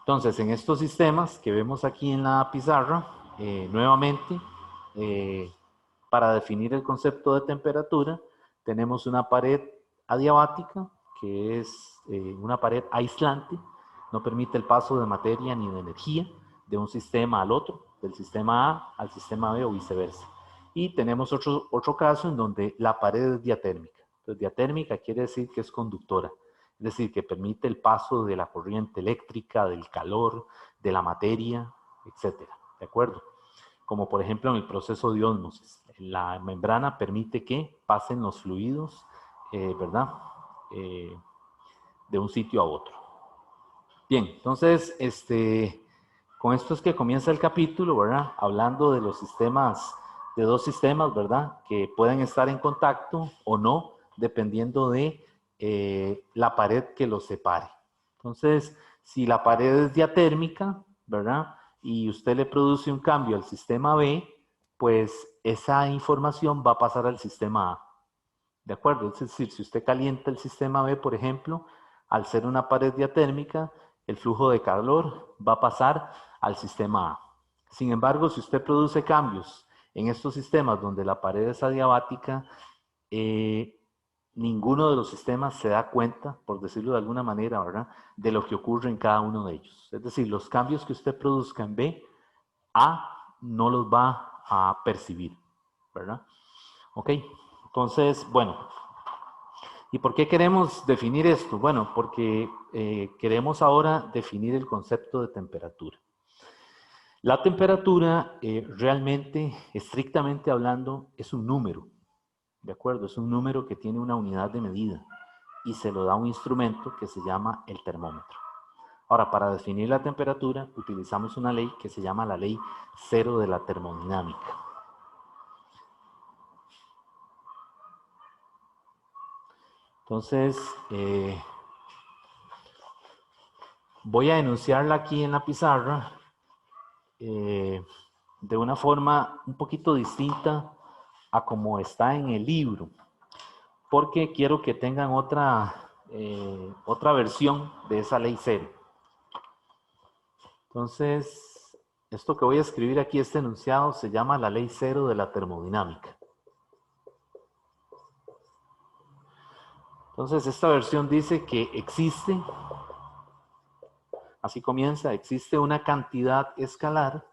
Entonces, en estos sistemas que vemos aquí en la pizarra, nuevamente, para definir el concepto de temperatura, tenemos una pared adiabática, que es una pared aislante, no permite el paso de materia ni de energía de un sistema al otro, del sistema A al sistema B o viceversa. Y tenemos otro caso en donde la pared es diatérmica. Entonces, diatérmica quiere decir que es conductora, es decir, que permite el paso de la corriente eléctrica, del calor, de la materia, etcétera. ¿De acuerdo? Como por ejemplo en el proceso de ósmosis. La membrana permite que pasen los fluidos, ¿verdad? De un sitio a otro. Bien, entonces, con esto es que comienza el capítulo, ¿verdad? Hablando de los sistemas, de dos sistemas, ¿verdad? Que pueden estar en contacto o no, dependiendo de la pared que los separe. Entonces, si la pared es diatérmica, ¿verdad? Y usted le produce un cambio al sistema B, pues esa información va a pasar al sistema A. ¿De acuerdo? Es decir, si usted calienta el sistema B, por ejemplo, al ser una pared diatérmica, el flujo de calor va a pasar al sistema A. Sin embargo, si usted produce cambios en estos sistemas donde la pared es adiabática, ninguno de los sistemas se da cuenta, por decirlo de alguna manera, ¿verdad?, de lo que ocurre en cada uno de ellos. Es decir, los cambios que usted produzca en B, A no los va a percibir, ¿verdad? Ok, entonces, bueno, ¿y por qué queremos definir esto? Bueno, porque queremos ahora definir el concepto de temperatura. La temperatura realmente, estrictamente hablando, es un número, ¿de acuerdo? Es un número que tiene una unidad de medida y se lo da un instrumento que se llama el termómetro. Ahora, para definir la temperatura utilizamos una ley que se llama la ley cero de la termodinámica. Entonces, voy a enunciarla aquí en la pizarra de una forma un poquito distinta a como está en el libro, porque quiero que tengan otra versión de esa ley cero. Entonces, esto que voy a escribir aquí, este enunciado, se llama la ley cero de la termodinámica. Entonces, esta versión dice que existe, así comienza, existe una cantidad escalar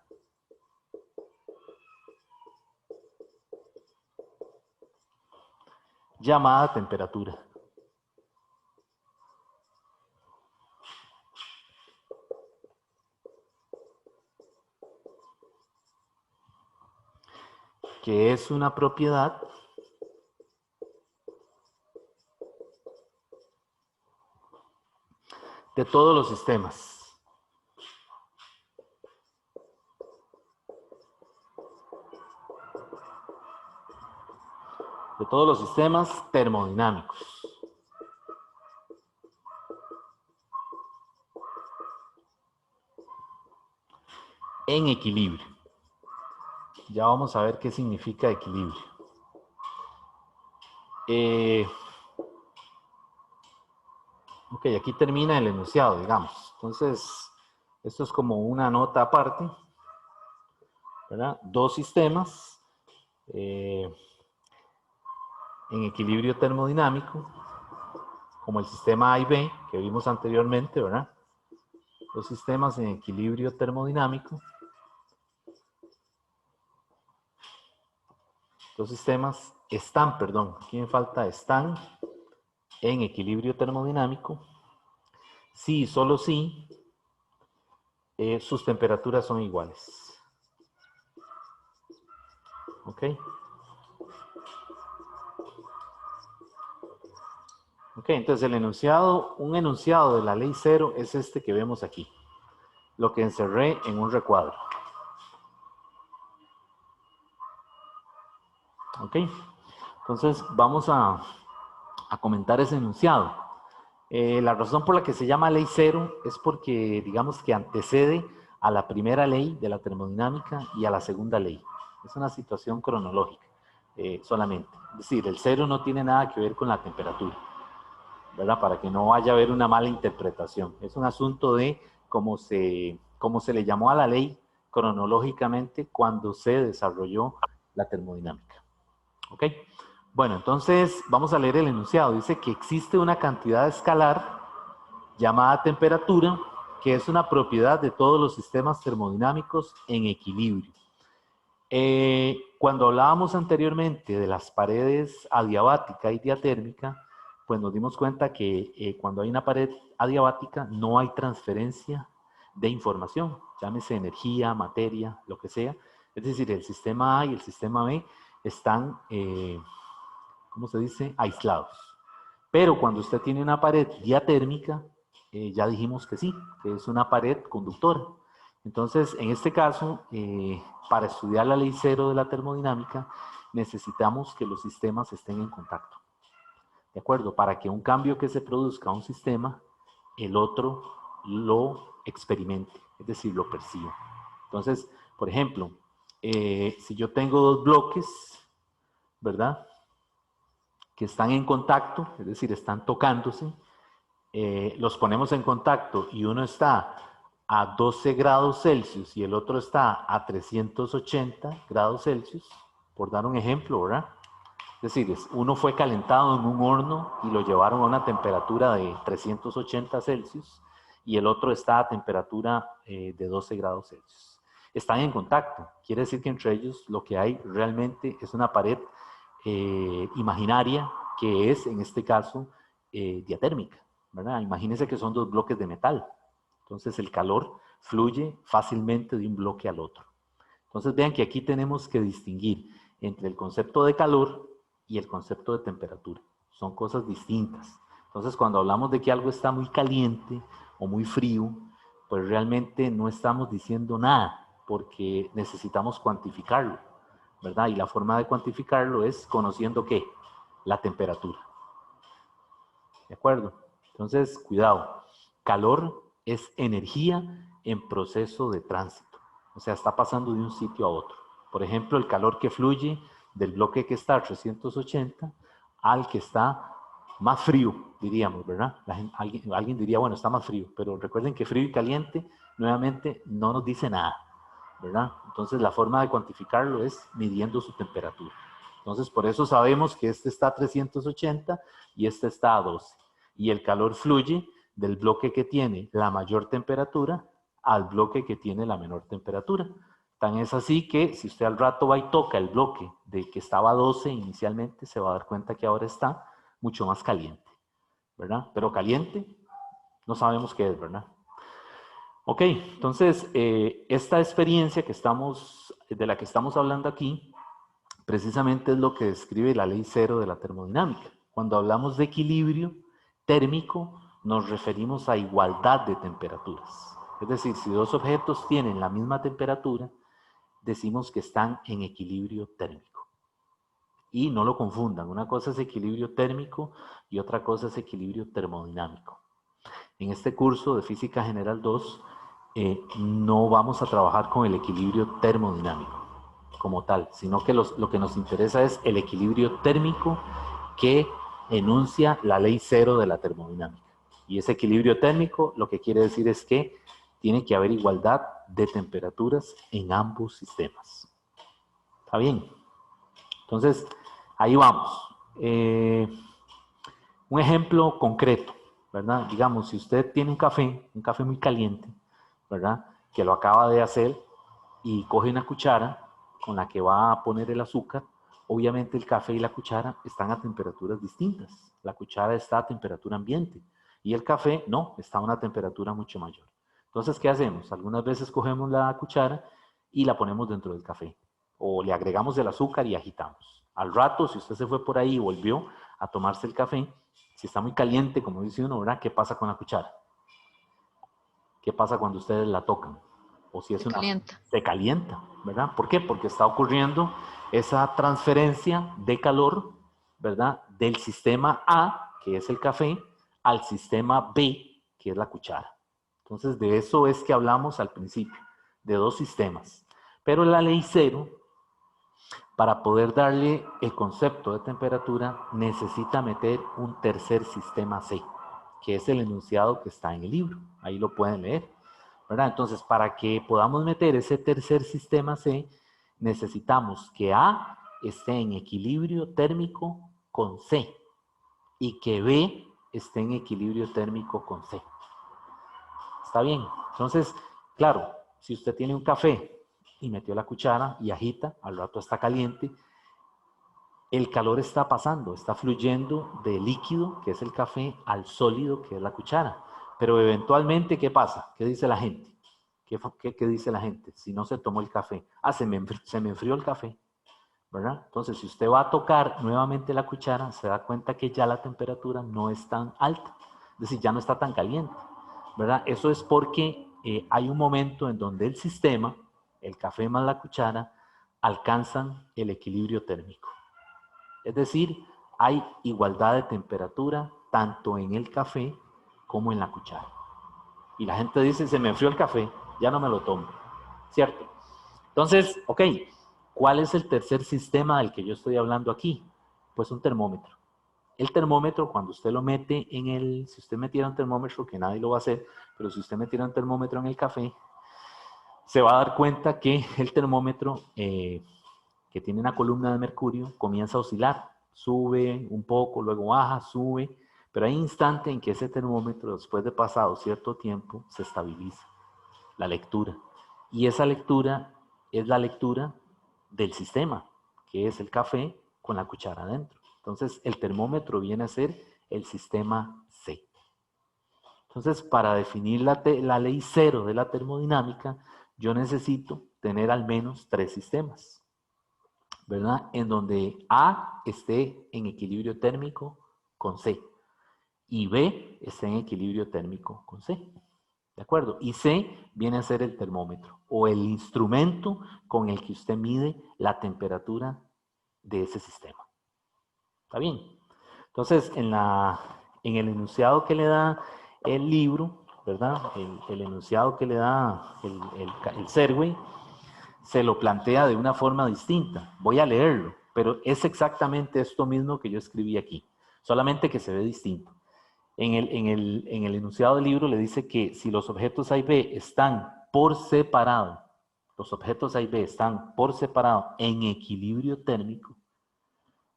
llamada temperatura. Que es una propiedad de todos los sistemas. De todos los sistemas termodinámicos. En equilibrio. Ya vamos a ver qué significa equilibrio. Ok, aquí termina el enunciado, digamos. Entonces, esto es como una nota aparte, ¿verdad? Dos sistemas en equilibrio termodinámico, como el sistema A y B, que vimos anteriormente, ¿verdad? Dos sistemas en equilibrio termodinámico. Dos sistemas aquí me falta están en equilibrio termodinámico. Sí, solo sí, sus temperaturas son iguales. ¿Ok? Ok, entonces el enunciado, un enunciado de la ley cero es este que vemos aquí. Lo que encerré en un recuadro. ¿Ok? Entonces vamos a comentar ese enunciado. La razón por la que se llama ley cero es porque, digamos, que antecede a la primera ley de la termodinámica y a la segunda ley. Es una situación cronológica solamente. Es decir, el cero no tiene nada que ver con la temperatura, ¿verdad? Para que no vaya a haber una mala interpretación. Es un asunto de como se le llamó a la ley cronológicamente cuando se desarrolló la termodinámica. ¿Ok? Bueno, entonces vamos a leer el enunciado. Dice que existe una cantidad escalar llamada temperatura, que es una propiedad de todos los sistemas termodinámicos en equilibrio. Cuando hablábamos anteriormente de las paredes adiabática y diatérmica, pues nos dimos cuenta que cuando hay una pared adiabática no hay transferencia de información, llámese energía, materia, lo que sea. Es decir, el sistema A y el sistema B están, ¿cómo se dice?, aislados. Pero cuando usted tiene una pared diatérmica, ya dijimos que sí, que es una pared conductora. Entonces, en este caso, para estudiar la ley cero de la termodinámica, necesitamos que los sistemas estén en contacto. ¿De acuerdo? Para que un cambio que se produzca a un sistema, el otro lo experimente, es decir, lo perciba. Entonces, por ejemplo, si yo tengo dos bloques, ¿verdad?, que están en contacto, es decir, están tocándose, los ponemos en contacto y uno está a 12 grados Celsius y el otro está a 380 grados Celsius, por dar un ejemplo, ¿verdad? Es decir, uno fue calentado en un horno y lo llevaron a una temperatura de 380 Celsius y el otro está a temperatura de 12 grados Celsius. Están en contacto, quiere decir que entre ellos lo que hay realmente es una pared imaginaria que es, en este caso, diatérmica, ¿verdad? Imagínense que son dos bloques de metal. Entonces el calor fluye fácilmente de un bloque al otro. Entonces vean que aquí tenemos que distinguir entre el concepto de calor y el concepto de temperatura. Son cosas distintas. Entonces cuando hablamos de que algo está muy caliente o muy frío, pues realmente no estamos diciendo nada porque necesitamos cuantificarlo, ¿verdad? Y la forma de cuantificarlo es conociendo ¿qué? La temperatura. ¿De acuerdo? Entonces, cuidado. Calor es energía en proceso de tránsito. O sea, está pasando de un sitio a otro. Por ejemplo, el calor que fluye del bloque que está a 380 al que está más frío, diríamos, ¿verdad? Alguien diría, bueno, está más frío, pero recuerden que frío y caliente, nuevamente, no nos dice nada, ¿verdad? Entonces, la forma de cuantificarlo es midiendo su temperatura. Entonces, por eso sabemos que este está a 380 y este está a 12. Y el calor fluye del bloque que tiene la mayor temperatura al bloque que tiene la menor temperatura. Tan es así que si usted al rato va y toca el bloque de que estaba a 12 inicialmente, se va a dar cuenta que ahora está mucho más caliente, ¿verdad? Pero caliente no sabemos qué es, ¿verdad? Ok, entonces esta experiencia de la que estamos hablando aquí, precisamente es lo que describe la ley cero de la termodinámica. Cuando hablamos de equilibrio térmico, nos referimos a igualdad de temperaturas. Es decir, si dos objetos tienen la misma temperatura, decimos que están en equilibrio térmico. Y no lo confundan, una cosa es equilibrio térmico y otra cosa es equilibrio termodinámico. En este curso de Física General 2 no vamos a trabajar con el equilibrio termodinámico como tal, sino que lo que nos interesa es el equilibrio térmico que enuncia la ley cero de la termodinámica. Y ese equilibrio térmico lo que quiere decir es que tiene que haber igualdad de temperaturas en ambos sistemas. ¿Está bien? Entonces, ahí vamos. Un ejemplo concreto, ¿verdad? Digamos, si usted tiene un café muy caliente, ¿verdad? Que lo acaba de hacer y coge una cuchara con la que va a poner el azúcar, obviamente el café y la cuchara están a temperaturas distintas. La cuchara está a temperatura ambiente y el café no, está a una temperatura mucho mayor. Entonces, ¿qué hacemos? Algunas veces cogemos la cuchara y la ponemos dentro del café o le agregamos el azúcar y agitamos. Al rato, si usted se fue por ahí y volvió a tomarse el café, si está muy caliente, como dice uno, ¿verdad? ¿Qué pasa con la cuchara? ¿Qué pasa cuando ustedes la tocan? O si es se calienta, ¿verdad? ¿Por qué? Porque está ocurriendo esa transferencia de calor, ¿verdad? Del sistema A, que es el café, al sistema B, que es la cuchara. Entonces, de eso es que hablamos al principio, de dos sistemas. Pero la ley cero, para poder darle el concepto de temperatura, necesita meter un tercer sistema C, que es el enunciado que está en el libro. Ahí lo pueden leer. ¿verdad? Entonces, para que podamos meter ese tercer sistema C, necesitamos que A esté en equilibrio térmico con C y que B esté en equilibrio térmico con C. ¿Está bien? Entonces, claro, si usted tiene un café y metió la cuchara y agita, al rato está caliente, el calor está pasando, está fluyendo del líquido, que es el café, al sólido, que es la cuchara. Pero eventualmente, ¿qué pasa? ¿Qué dice la gente? ¿Qué dice la gente? Si no se tomó el café. Ah, se me enfrió el café, ¿verdad? Entonces, si usted va a tocar nuevamente la cuchara, se da cuenta que ya la temperatura no es tan alta. Es decir, ya no está tan caliente, ¿verdad? Eso es porque hay un momento en donde el sistema, el café más la cuchara, alcanzan el equilibrio térmico. Es decir, hay igualdad de temperatura tanto en el café como en la cuchara. Y la gente dice, se me enfrió el café, ya no me lo tomo, ¿cierto? Entonces, ok, ¿cuál es el tercer sistema del que yo estoy hablando aquí? Pues un termómetro. El termómetro, cuando usted lo mete en el, si usted metiera un termómetro, que nadie lo va a hacer, pero si usted metiera un termómetro en el café, se va a dar cuenta que el termómetro, que tiene una columna de mercurio, comienza a oscilar. Sube un poco, luego baja, sube, pero hay un instante en que ese termómetro, después de pasado cierto tiempo, se estabiliza. La lectura. Y esa lectura es la lectura del sistema, que es el café con la cuchara adentro. Entonces, el termómetro viene a ser el sistema C. Entonces, para definir la ley cero de la termodinámica, yo necesito tener al menos tres sistemas, ¿verdad? En donde A esté en equilibrio térmico con C y B esté en equilibrio térmico con C. ¿De acuerdo? Y C viene a ser el termómetro o el instrumento con el que usted mide la temperatura de ese sistema. ¿Está bien? Entonces, en el enunciado que le da el libro, ¿verdad? El enunciado que le da el Serway, se lo plantea de una forma distinta. Voy a leerlo, pero es exactamente esto mismo que yo escribí aquí, solamente que se ve distinto. En el enunciado del libro le dice que si los objetos A y B están por separado, los objetos A y B están por separado en equilibrio térmico,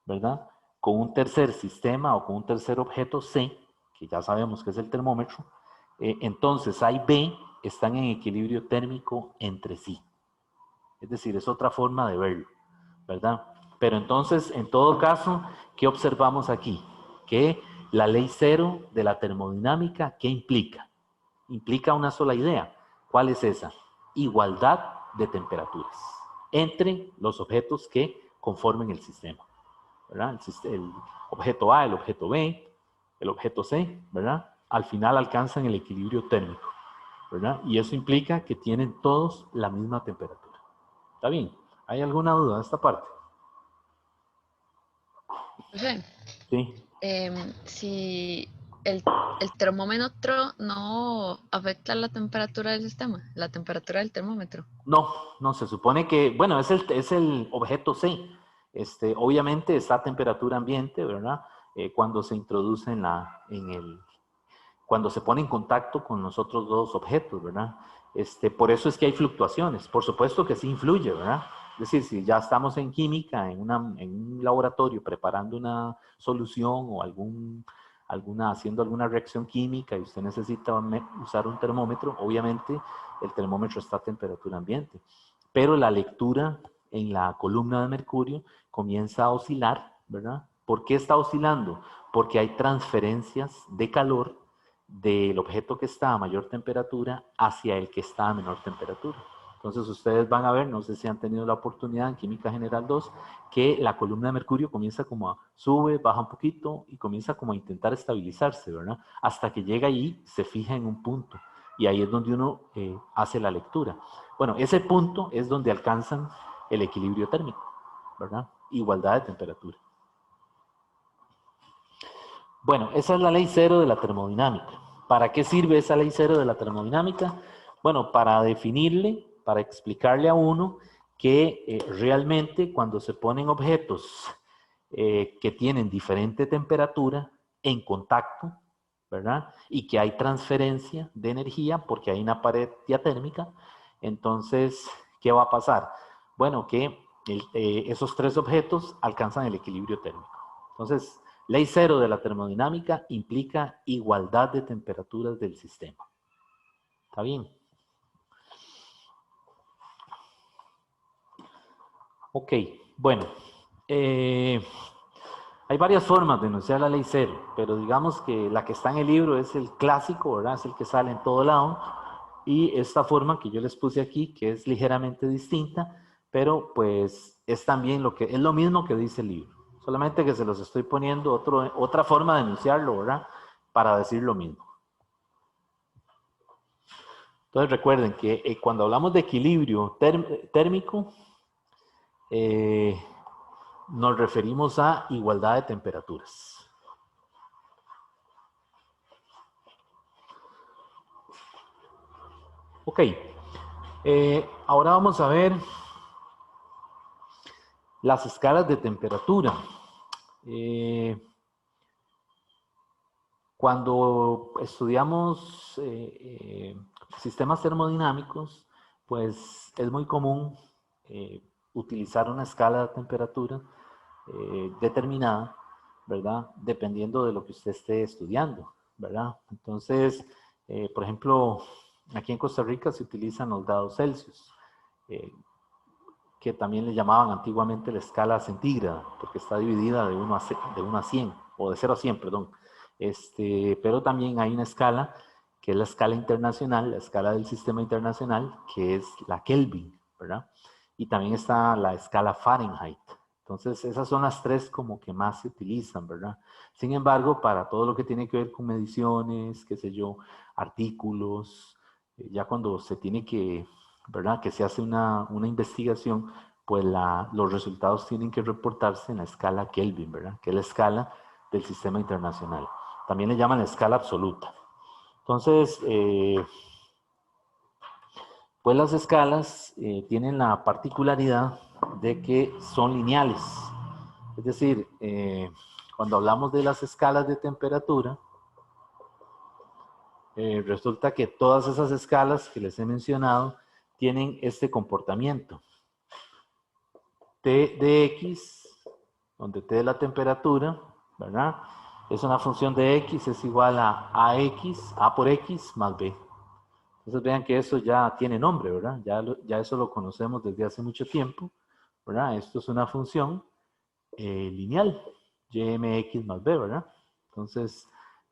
¿verdad? Con un tercer sistema o con un tercer objeto C, que ya sabemos que es el termómetro, entonces A y B están en equilibrio térmico entre sí. Es decir, es otra forma de verlo, ¿verdad? Pero entonces, en todo caso, ¿qué observamos aquí? Que la ley cero de la termodinámica, ¿qué implica? Implica una sola idea. ¿Cuál es esa? Igualdad de temperaturas entre los objetos que conformen el sistema, ¿verdad? El objeto A, el objeto B, el objeto C, ¿verdad? Al final alcanzan el equilibrio térmico, ¿verdad? Y eso implica que tienen todos la misma temperatura. ¿Está bien? ¿Hay alguna duda de esta parte? Profe, Sí. si el, el termómetro no afecta la temperatura del sistema, la temperatura del termómetro. No, no, se supone que, bueno, es el objeto C. Obviamente está a temperatura ambiente, ¿verdad? Cuando se introduce cuando se pone en contacto con los otros dos objetos, ¿verdad? Por eso es que hay fluctuaciones. Por supuesto que sí influye, ¿verdad? Es decir, si ya estamos en química, en un laboratorio preparando una solución o haciendo alguna reacción química y usted necesita usar un termómetro, obviamente el termómetro está a temperatura ambiente. Pero la lectura en la columna de mercurio comienza a oscilar, ¿verdad? ¿Por qué está oscilando? Porque hay transferencias de calor del objeto que está a mayor temperatura hacia el que está a menor temperatura. Entonces ustedes van a ver, no sé si han tenido la oportunidad en Química General 2, que la columna de mercurio comienza como a sube, baja un poquito y comienza como a intentar estabilizarse, ¿verdad? Hasta que llega ahí, se fija en un punto y ahí es donde uno hace la lectura. Bueno, ese punto es donde alcanzan el equilibrio térmico, ¿verdad? Igualdad de temperatura. Bueno, esa es la ley cero de la termodinámica. ¿Para qué sirve esa ley cero de la termodinámica? Bueno, para definirle, para explicarle a uno que realmente cuando se ponen objetos que tienen diferente temperatura en contacto, ¿verdad? Y que hay transferencia de energía porque hay una pared diatérmica. Entonces, ¿qué va a pasar? Bueno, que esos tres objetos alcanzan el equilibrio térmico. Entonces, ley cero de la termodinámica implica igualdad de temperaturas del sistema. ¿Está bien? Ok, bueno. Hay varias formas de enunciar la ley cero, pero digamos que la que está en el libro es el clásico, ¿verdad? Es el que sale en todo lado. Y esta forma que yo les puse aquí, que es ligeramente distinta, pero pues es también es lo mismo que dice el libro. Solamente que se los estoy poniendo otra forma de enunciarlo, ¿verdad? Para decir lo mismo. Entonces recuerden que cuando hablamos de equilibrio térmico, nos referimos a igualdad de temperaturas. Ok, ahora vamos a ver las escalas de temperatura. Cuando estudiamos sistemas termodinámicos, pues es muy común utilizar una escala de temperatura determinada, ¿verdad? Dependiendo de lo que usted esté estudiando, ¿verdad? Entonces, por ejemplo, aquí en Costa Rica se utilizan los grados Celsius, que también le llamaban antiguamente la escala centígrada, porque está dividida de 1 a 100, o de 0 a 100, perdón. Pero también hay una escala, que es la escala internacional, la escala del sistema internacional, que es la Kelvin, ¿verdad? Y también está la escala Fahrenheit. Entonces, esas son las tres como que más se utilizan, ¿verdad? Sin embargo, para todo lo que tiene que ver con mediciones, qué sé yo, artículos, ya cuando se tiene que, ¿verdad? Que se hace una investigación, pues los resultados tienen que reportarse en la escala Kelvin, ¿verdad? Que es la escala del sistema internacional. También le llaman la escala absoluta. Entonces, pues las escalas tienen la particularidad de que son lineales. Es decir, cuando hablamos de las escalas de temperatura, resulta que todas esas escalas que les he mencionado tienen este comportamiento. T de X, donde T es la temperatura, ¿verdad? Es una función de X, es igual a AX, A por X más B. Entonces vean que eso ya tiene nombre, ¿verdad? Ya eso lo conocemos desde hace mucho tiempo, ¿verdad? Esto es una función lineal, YMX más B, ¿verdad? Entonces,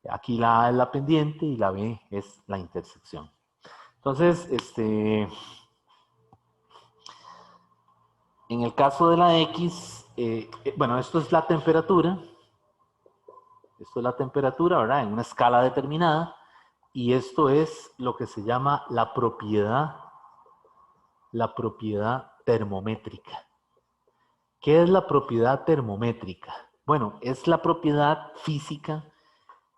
aquí la A es la pendiente y la B es la intersección. Entonces, en el caso de la X, bueno, esto es la temperatura. Esto es la temperatura, ¿verdad? En una escala determinada. Y esto es lo que se llama la propiedad termométrica. ¿Qué es la propiedad termométrica? Bueno, es la propiedad física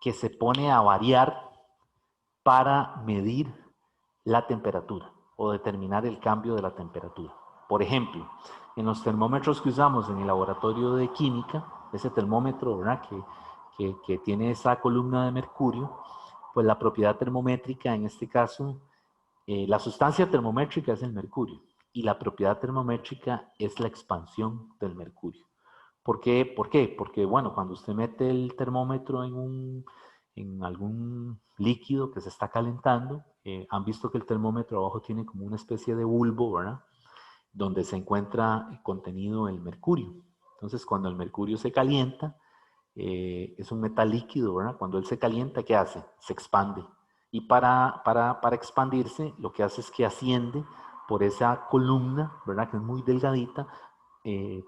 que se pone a variar para medir la temperatura o determinar el cambio de la temperatura. Por ejemplo, en los termómetros que usamos en el laboratorio de química, ese termómetro, ¿verdad? Que tiene esa columna de mercurio, pues la propiedad termométrica, en este caso, la sustancia termométrica es el mercurio y la propiedad termométrica es la expansión del mercurio. ¿Por qué? ¿Por qué? Porque, bueno, cuando usted mete el termómetro en algún líquido que se está calentando, han visto que el termómetro abajo tiene como una especie de bulbo, ¿verdad? Donde se encuentra contenido el mercurio. Entonces, cuando el mercurio se calienta, es un metal líquido, ¿verdad? Cuando él se calienta, ¿qué hace? Se expande. Y para expandirse, lo que hace es que asciende por esa columna, ¿verdad? Que es muy delgadita, eh,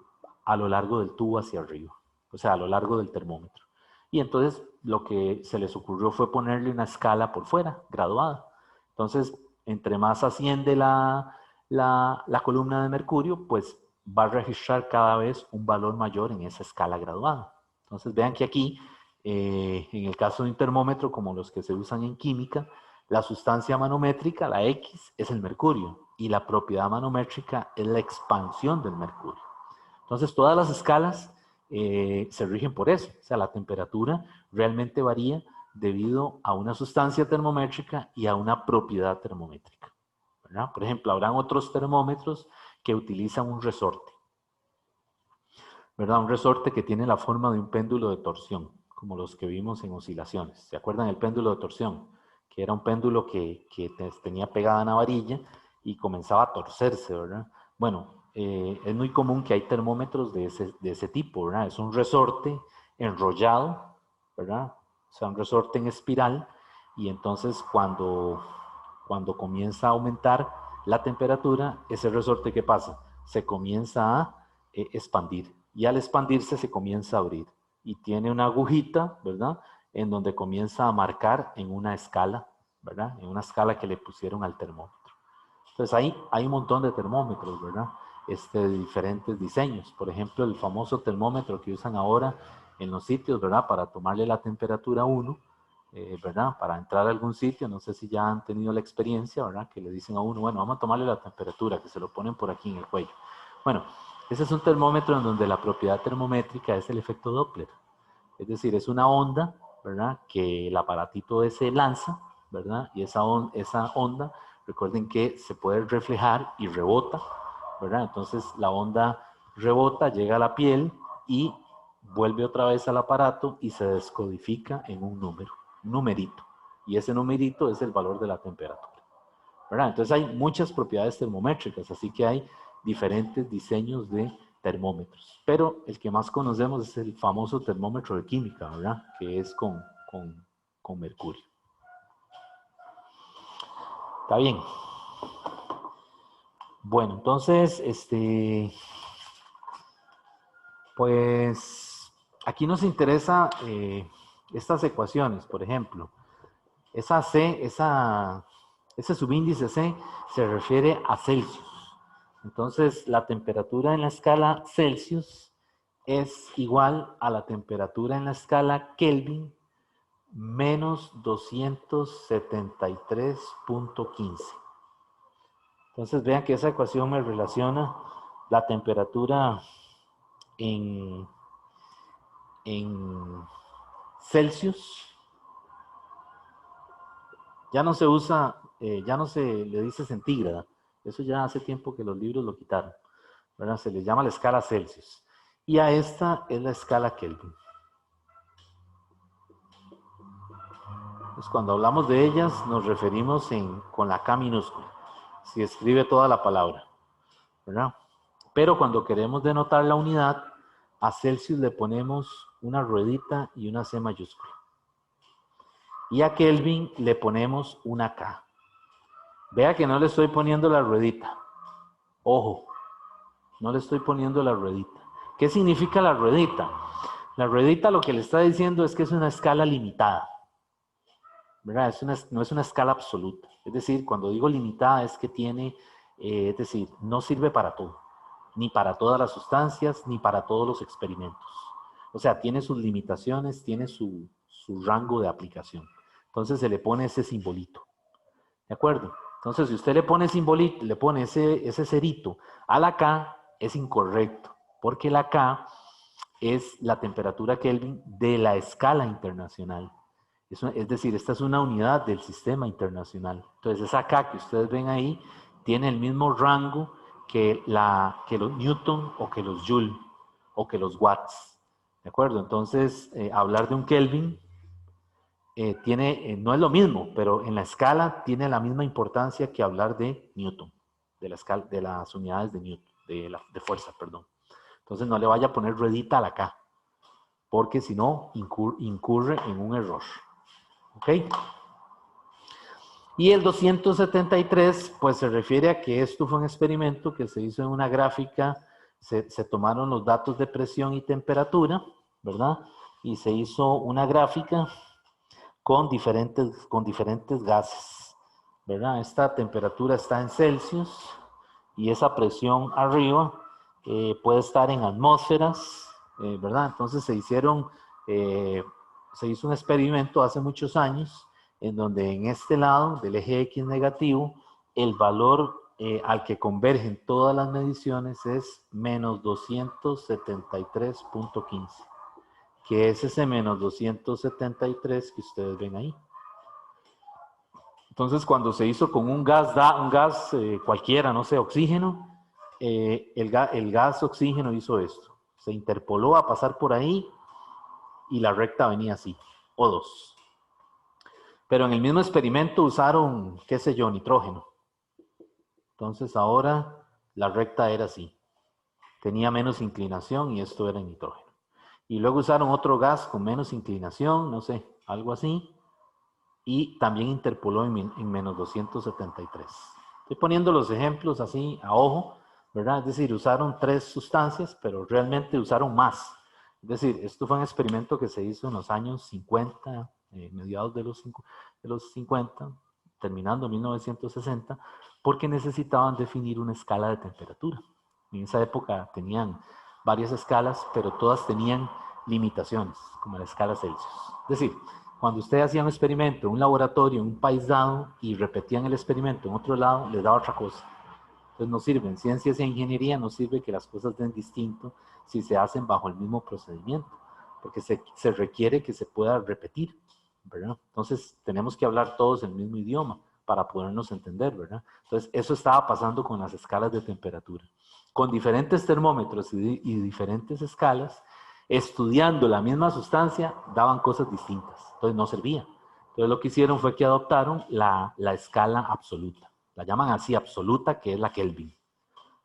a lo largo del tubo hacia arriba, o sea, a lo largo del termómetro. Y entonces lo que se les ocurrió fue ponerle una escala por fuera, graduada. Entonces, entre más asciende la columna de mercurio, pues va a registrar cada vez un valor mayor en esa escala graduada. Entonces vean que aquí, en el caso de un termómetro como los que se usan en química, la sustancia manométrica, la X, es el mercurio y la propiedad manométrica es la expansión del mercurio. Entonces todas las escalas se rigen por eso, o sea, la temperatura realmente varía debido a una sustancia termométrica y a una propiedad termométrica, ¿verdad? Por ejemplo, habrán otros termómetros que utilizan un resorte, ¿verdad? Un resorte que tiene la forma de un péndulo de torsión, como los que vimos en oscilaciones. ¿Se acuerdan del péndulo de torsión? Que era un péndulo que tenía pegada una varilla y comenzaba a torcerse, ¿verdad? Bueno, es muy común que hay termómetros de ese tipo, ¿verdad? Es un resorte enrollado, ¿verdad? O sea, un resorte en espiral, y entonces cuando comienza a aumentar la temperatura, ese resorte, ¿qué pasa? Se comienza a expandir, y al expandirse se comienza a abrir, y tiene una agujita, ¿verdad? En donde comienza a marcar en una escala, ¿verdad? En una escala que le pusieron al termómetro. Entonces ahí hay un montón de termómetros, ¿verdad? De diferentes diseños. Por ejemplo, el famoso termómetro que usan ahora en los sitios, ¿verdad? Para tomarle la temperatura a uno, ¿verdad? Para entrar a algún sitio, no sé si ya han tenido la experiencia, ¿verdad? Que le dicen a uno, bueno, vamos a tomarle la temperatura, que se lo ponen por aquí en el cuello. Bueno, ese es un termómetro en donde la propiedad termométrica es el efecto Doppler. Es decir, es una onda, ¿verdad? Que el aparatito ese lanza, ¿verdad? Y esa onda, recuerden que se puede reflejar y rebota, ¿verdad? Entonces la onda rebota, llega a la piel y vuelve otra vez al aparato y se descodifica en un número, un numerito. Y ese numerito es el valor de la temperatura, ¿verdad? Entonces hay muchas propiedades termométricas, así que hay diferentes diseños de termómetros. Pero el que más conocemos es el famoso termómetro de química, ¿verdad? Que es con mercurio. Está bien. Bueno, entonces, pues aquí nos interesa estas ecuaciones, por ejemplo. Ese subíndice C se refiere a Celsius. Entonces, la temperatura en la escala Celsius es igual a la temperatura en la escala Kelvin menos 273.15. Entonces, vean que esa ecuación me relaciona la temperatura en Celsius. Ya no se usa, ya no se le dice centígrada. Eso ya hace tiempo que los libros lo quitaron, ¿verdad? Se le llama la escala Celsius. Y a esta es la escala Kelvin. Pues cuando hablamos de ellas nos referimos con la K minúscula. Se escribe toda la palabra, ¿verdad? Pero cuando queremos denotar la unidad, a Celsius le ponemos una ruedita y una C mayúscula. Y a Kelvin le ponemos una K. Vea que no le estoy poniendo la ruedita. Ojo, no le estoy poniendo la ruedita. ¿Qué significa la ruedita? La ruedita lo que le está diciendo es que es una escala limitada, ¿verdad? No es una escala absoluta. Es decir, cuando digo limitada es que tiene, es decir, no sirve para todo, ni para todas las sustancias, ni para todos los experimentos. O sea, tiene sus limitaciones, tiene su rango de aplicación. Entonces se le pone ese simbolito. ¿De acuerdo? Entonces, si usted le pone simbolito, le pone ese cerito a la K, es incorrecto, porque la K es la temperatura Kelvin de la escala internacional. Es decir, esta es una unidad del sistema internacional. Entonces, esa K que ustedes ven ahí tiene el mismo rango que los Newton o que los Joule o que los watts. ¿De acuerdo? Entonces, hablar de un Kelvin no es lo mismo, pero en la escala tiene la misma importancia que hablar de Newton, de las unidades de Newton, de fuerza, perdón. Entonces no le vaya a poner ruedita a la K, porque si no incurre en un error. ¿Ok? Y el 273, pues se refiere a que esto fue un experimento que se hizo en una gráfica, se tomaron los datos de presión y temperatura, ¿verdad? Y se hizo una gráfica con diferentes gases, ¿verdad? Esta temperatura está en Celsius y esa presión arriba puede estar en atmósferas, ¿verdad? Entonces se hizo un experimento hace muchos años en donde en este lado del eje X negativo el valor al que convergen todas las mediciones es menos 273.15. que es ese menos 273 que ustedes ven ahí. Entonces, cuando se hizo con un gas cualquiera, no sé, oxígeno, el gas oxígeno hizo esto. Se interpoló a pasar por ahí y la recta venía así, O2. Pero en el mismo experimento usaron, qué sé yo, nitrógeno. Entonces ahora la recta era así. Tenía menos inclinación y esto era nitrógeno. Y luego usaron otro gas con menos inclinación, no sé, algo así. Y también interpoló en menos 273. Estoy poniendo los ejemplos así a ojo, ¿verdad? Es decir, usaron 3 sustancias, pero realmente usaron más. Es decir, esto fue un experimento que se hizo en los años 50, mediados de los 50, terminando en 1960, porque necesitaban definir una escala de temperatura. En esa época tenían varias escalas, pero todas tenían limitaciones, como la escala Celsius. Es decir, cuando usted hacía un experimento en un laboratorio en un país dado y repetían el experimento en otro lado, les daba otra cosa. Entonces no sirve. En ciencias e ingeniería no sirve que las cosas den distinto si se hacen bajo el mismo procedimiento, porque se requiere que se pueda repetir, ¿verdad? Entonces tenemos que hablar todos el mismo idioma para podernos entender, ¿verdad? Entonces eso estaba pasando con las escalas de temperatura. Con diferentes termómetros y diferentes escalas, estudiando la misma sustancia, daban cosas distintas. Entonces no servía. Entonces lo que hicieron fue que adoptaron la escala absoluta. La llaman así absoluta, que es la Kelvin,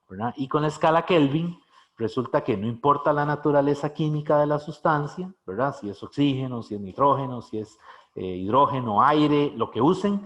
¿verdad? Y con la escala Kelvin resulta que no importa la naturaleza química de la sustancia, ¿verdad? Si es oxígeno, si es nitrógeno, si es hidrógeno, aire, lo que usen,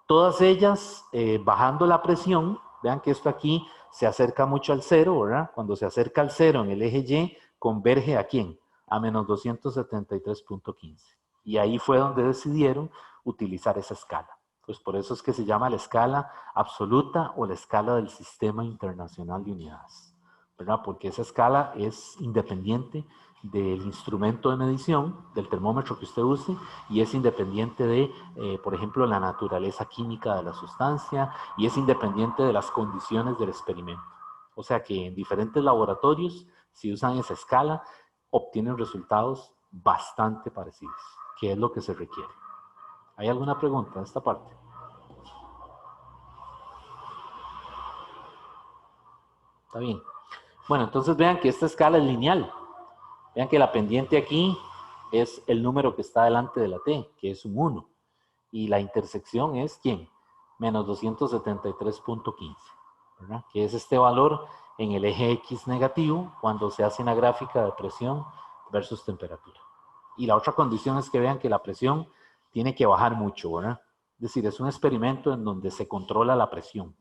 todas ellas bajando la presión, vean que esto aquí se acerca mucho al cero, ¿verdad? Cuando se acerca al cero en el eje Y, converge ¿a quién? A menos 273.15. Y ahí fue donde decidieron utilizar esa escala. Pues por eso es que se llama la escala absoluta o la escala del Sistema Internacional de Unidades, ¿verdad? Porque esa escala es independiente del instrumento de medición, del termómetro que usted use, y es independiente de, por ejemplo, la naturaleza química de la sustancia, y es independiente de las condiciones del experimento. O sea que en diferentes laboratorios, si usan esa escala, obtienen resultados bastante parecidos, que es lo que se requiere. ¿Hay alguna pregunta en esta parte? Está bien. Bueno, entonces vean que esta escala es lineal. Vean que la pendiente aquí es el número que está delante de la t, que es un 1. Y la intersección es, ¿quién? Menos 273.15, ¿verdad? Que es este valor en el eje X negativo cuando se hace una gráfica de presión versus temperatura. Y la otra condición es que vean que la presión tiene que bajar mucho, ¿verdad? Es decir, es un experimento en donde se controla la presión,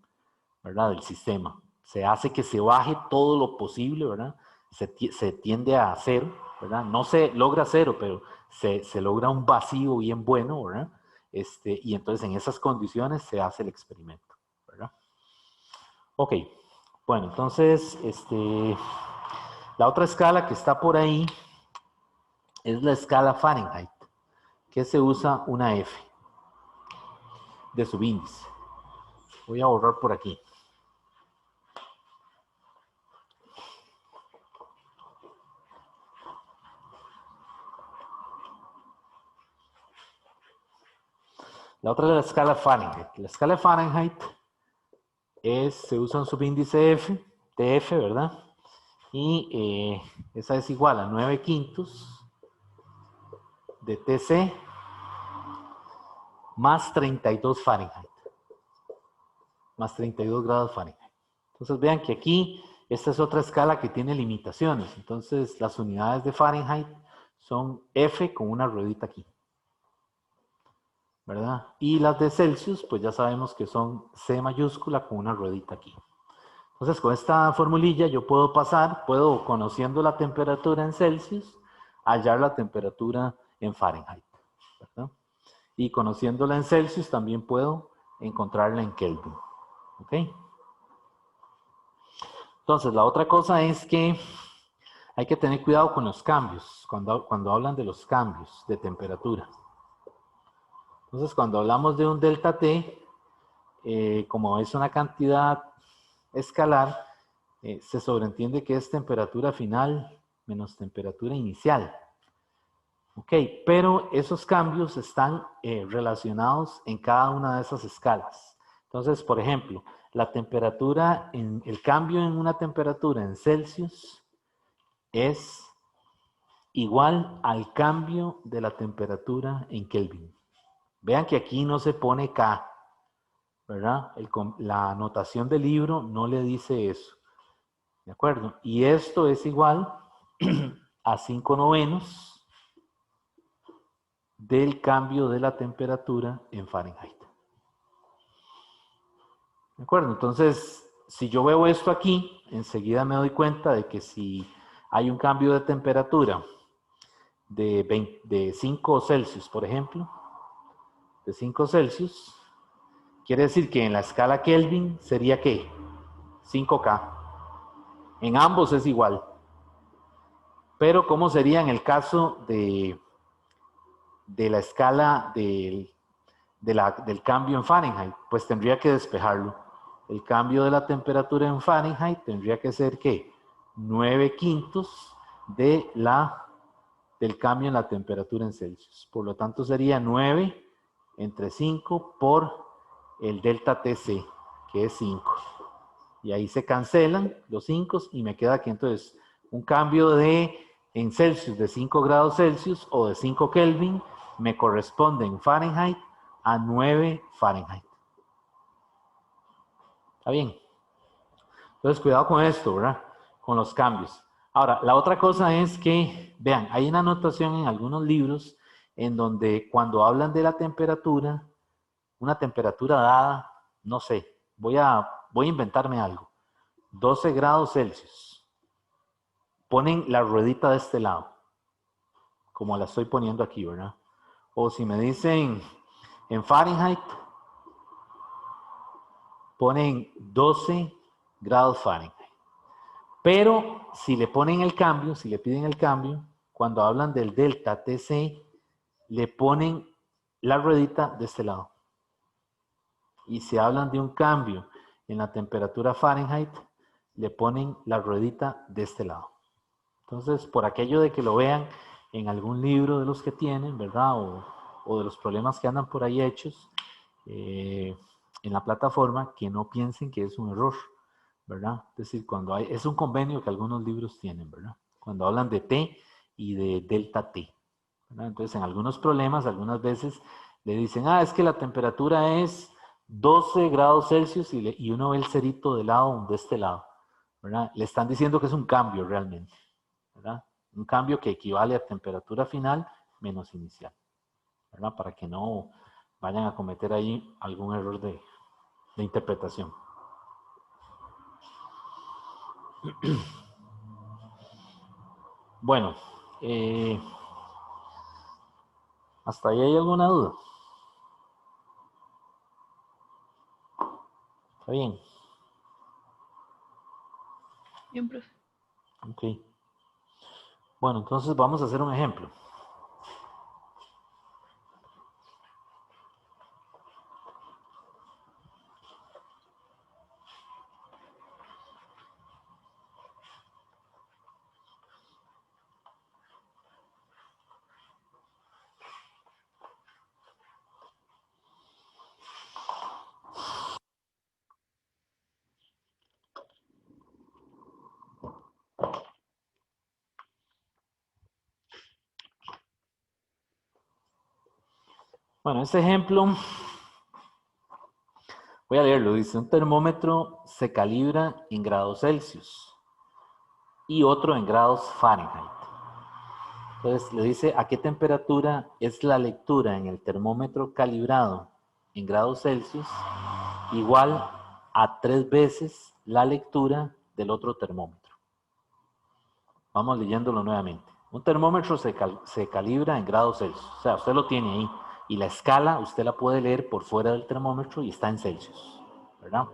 ¿verdad? Del sistema. Se hace que se baje todo lo posible, ¿verdad? Se tiende a cero, ¿verdad? No se logra cero, pero se logra un vacío bien bueno, ¿verdad? Y entonces en esas condiciones se hace el experimento, ¿verdad? Ok, bueno, entonces, la otra escala que está por ahí es la escala Fahrenheit, que se usa una F de subíndice. Voy a borrar por aquí. La otra es la escala Fahrenheit. La escala Fahrenheit se usa un subíndice F, TF, ¿verdad? Y esa es igual a 9 quintos de TC más 32 Fahrenheit, más 32 grados Fahrenheit. Entonces vean que aquí, esta es otra escala que tiene limitaciones. Entonces las unidades de Fahrenheit son F con una ruedita aquí, ¿verdad? Y las de Celsius, pues ya sabemos que son C mayúscula con una ruedita aquí. Entonces, con esta formulilla yo puedo conociendo la temperatura en Celsius, hallar la temperatura en Fahrenheit, ¿verdad? Y conociéndola en Celsius también puedo encontrarla en Kelvin, ¿ok? Entonces, la otra cosa es que hay que tener cuidado con los cambios, cuando hablan de los cambios de temperatura. Entonces, cuando hablamos de un delta T, como es una cantidad escalar, se sobreentiende que es temperatura final menos temperatura inicial. Ok, pero esos cambios están relacionados en cada una de esas escalas. Entonces, por ejemplo, la temperatura, el cambio en una temperatura en Celsius es igual al cambio de la temperatura en Kelvin. Vean que aquí no se pone K, ¿verdad? La anotación del libro no le dice eso, ¿de acuerdo? Y esto es igual a 5/9 del cambio de la temperatura en Fahrenheit. ¿De acuerdo? Entonces, si yo veo esto aquí, enseguida me doy cuenta de que si hay un cambio de temperatura de 5 Celsius, por ejemplo, de 5 Celsius, quiere decir que en la escala Kelvin sería ¿qué? 5K. En ambos es igual. Pero ¿cómo sería en el caso de la escala del cambio en Fahrenheit? Pues tendría que despejarlo. El cambio de la temperatura en Fahrenheit tendría que ser ¿qué? 9/5 del cambio en la temperatura en Celsius. Por lo tanto sería 9 entre 5 por el delta TC, que es 5. Y ahí se cancelan los 5 y me queda aquí entonces un cambio en Celsius de 5 grados Celsius o de 5 Kelvin me corresponde en Fahrenheit a 9 Fahrenheit. ¿Está bien? Entonces cuidado con esto, ¿verdad? Con los cambios. Ahora, la otra cosa es que, vean, hay una anotación en algunos libros en donde cuando hablan de la temperatura, una temperatura dada, no sé, voy a inventarme algo, 12 grados Celsius. Ponen la ruedita de este lado, como la estoy poniendo aquí, ¿verdad? O si me dicen en Fahrenheit, ponen 12 grados Fahrenheit. Pero si le ponen el cambio, si le piden el cambio, cuando hablan del delta TC, le ponen la ruedita de este lado. Y si hablan de un cambio en la temperatura Fahrenheit, le ponen la ruedita de este lado. Entonces, por aquello de que lo vean en algún libro de los que tienen, ¿verdad? O de los problemas que andan por ahí hechos en la plataforma, que no piensen que es un error, ¿verdad? Es decir, es un convenio que algunos libros tienen, ¿verdad? Cuando hablan de T y de delta T, ¿verdad? Entonces, en algunos problemas, algunas veces le dicen, es que la temperatura es 12 grados Celsius y uno ve el cerito de este lado, ¿verdad? Le están diciendo que es un cambio realmente, ¿verdad? Un cambio que equivale a temperatura final menos inicial, ¿verdad? Para que no vayan a cometer ahí algún error de interpretación. Bueno, ¿hasta ahí hay alguna duda? ¿Está bien? Bien, profe. Ok. Bueno, entonces vamos a hacer un ejemplo. Bueno, este ejemplo, voy a leerlo, dice, un termómetro se calibra en grados Celsius y otro en grados Fahrenheit. Entonces le dice a qué temperatura es la lectura en el termómetro calibrado en grados Celsius igual a 3 veces la lectura del otro termómetro. Vamos leyéndolo nuevamente. Un termómetro se calibra en grados Celsius, o sea, usted lo tiene ahí. Y la escala usted la puede leer por fuera del termómetro y está en Celsius, ¿verdad?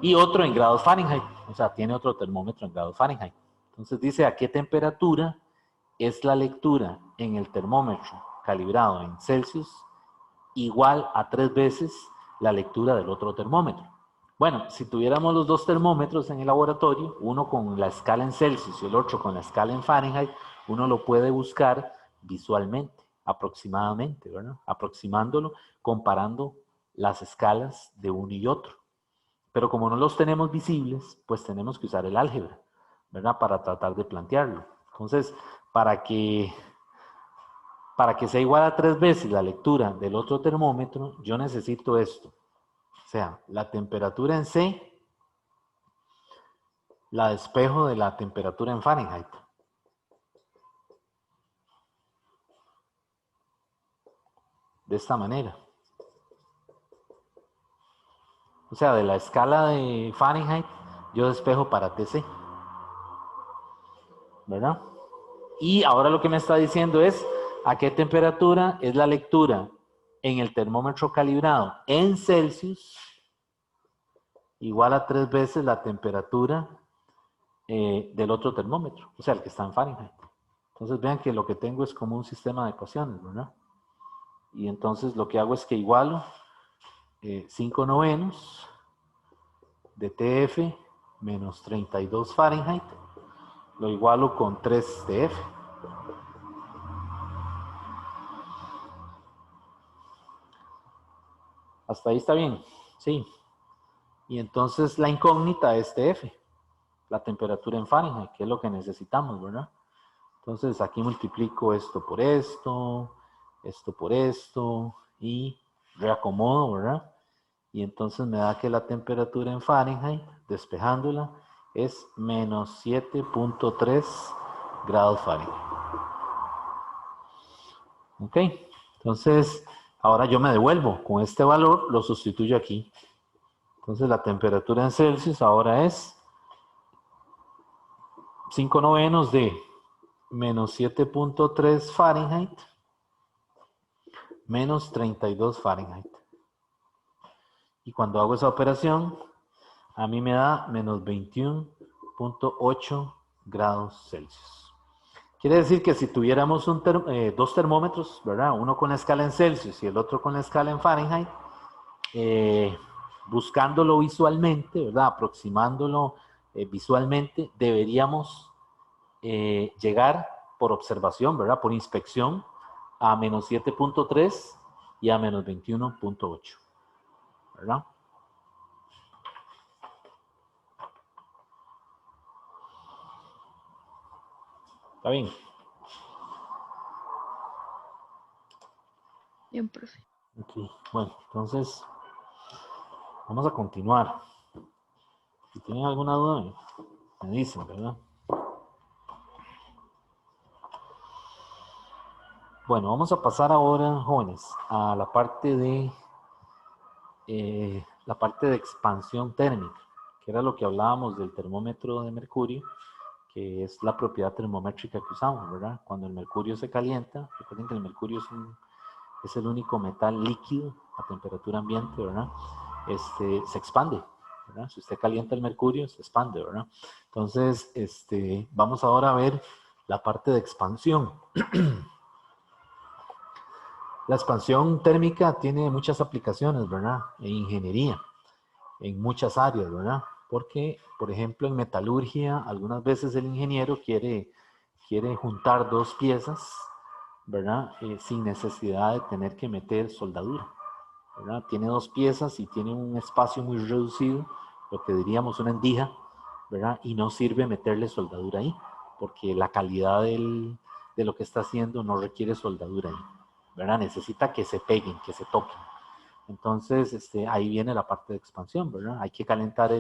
Y otro en grados Fahrenheit, o sea, tiene otro termómetro en grados Fahrenheit. Entonces dice a qué temperatura es la lectura en el termómetro calibrado en Celsius igual a 3 veces la lectura del otro termómetro. Bueno, si tuviéramos los dos termómetros en el laboratorio, uno con la escala en Celsius y el otro con la escala en Fahrenheit, uno lo puede buscar visualmente, aproximadamente, ¿verdad? Aproximándolo, comparando las escalas de uno y otro. Pero como no los tenemos visibles, pues tenemos que usar el álgebra, ¿verdad? Para tratar de plantearlo. Entonces, para que sea igual a 3 veces la lectura del otro termómetro, yo necesito esto. O sea, la temperatura en C la despejo de la temperatura en Fahrenheit. De esta manera. O sea, de la escala de Fahrenheit, yo despejo para TC. ¿Verdad? Y ahora lo que me está diciendo es a qué temperatura es la lectura en el termómetro calibrado en Celsius igual a 3 veces la temperatura del otro termómetro, o sea, el que está en Fahrenheit. Entonces vean que lo que tengo es como un sistema de ecuaciones, ¿verdad? Y entonces lo que hago es que igualo 5 novenos de TF menos 32 Fahrenheit, lo igualo con 3 TF. Hasta ahí está bien, sí. Y entonces la incógnita es TF, la temperatura en Fahrenheit, que es lo que necesitamos, ¿verdad? Entonces aquí multiplico esto por esto por esto, y reacomodo, ¿verdad? Y entonces me da que la temperatura en Fahrenheit, despejándola, es menos 7.3 grados Fahrenheit. Ok, entonces ahora yo me devuelvo con este valor, lo sustituyo aquí. Entonces la temperatura en Celsius ahora es 5 novenos de menos 7.3 Fahrenheit menos 32 Fahrenheit. Y cuando hago esa operación, a mí me da menos 21.8 grados Celsius. Quiere decir que si tuviéramos dos termómetros, ¿verdad? Uno con la escala en Celsius y el otro con la escala en Fahrenheit, buscándolo visualmente, ¿verdad? Aproximándolo visualmente, deberíamos llegar por observación, ¿verdad? Por inspección a menos 7.3 y a menos 21.8, ¿verdad? ¿Está bien? Bien, profe. Ok, bueno, entonces vamos a continuar. Si tienen alguna duda, me dicen, ¿verdad? Bueno, vamos a pasar ahora, jóvenes, a la parte de expansión térmica, que era lo que hablábamos del termómetro de mercurio, que es la propiedad termométrica que usamos, ¿verdad? Cuando el mercurio se calienta, recuerden que el mercurio es el único metal líquido a temperatura ambiente, ¿verdad? Se expande, ¿verdad? Si usted calienta el mercurio, se expande, ¿verdad? Entonces, vamos ahora a ver la parte de expansión. La expansión térmica tiene muchas aplicaciones, ¿verdad? En ingeniería, en muchas áreas, ¿verdad? Porque, por ejemplo, en metalurgia, algunas veces el ingeniero quiere juntar dos piezas, ¿verdad? Sin necesidad de tener que meter soldadura, ¿verdad? Tiene dos piezas y tiene un espacio muy reducido, lo que diríamos una endija, ¿verdad? Y no sirve meterle soldadura ahí, porque la calidad de lo que está haciendo no requiere soldadura ahí, ¿verdad? Necesita que se peguen, que se toquen. Entonces, ahí viene la parte de expansión, ¿verdad? Hay que calentar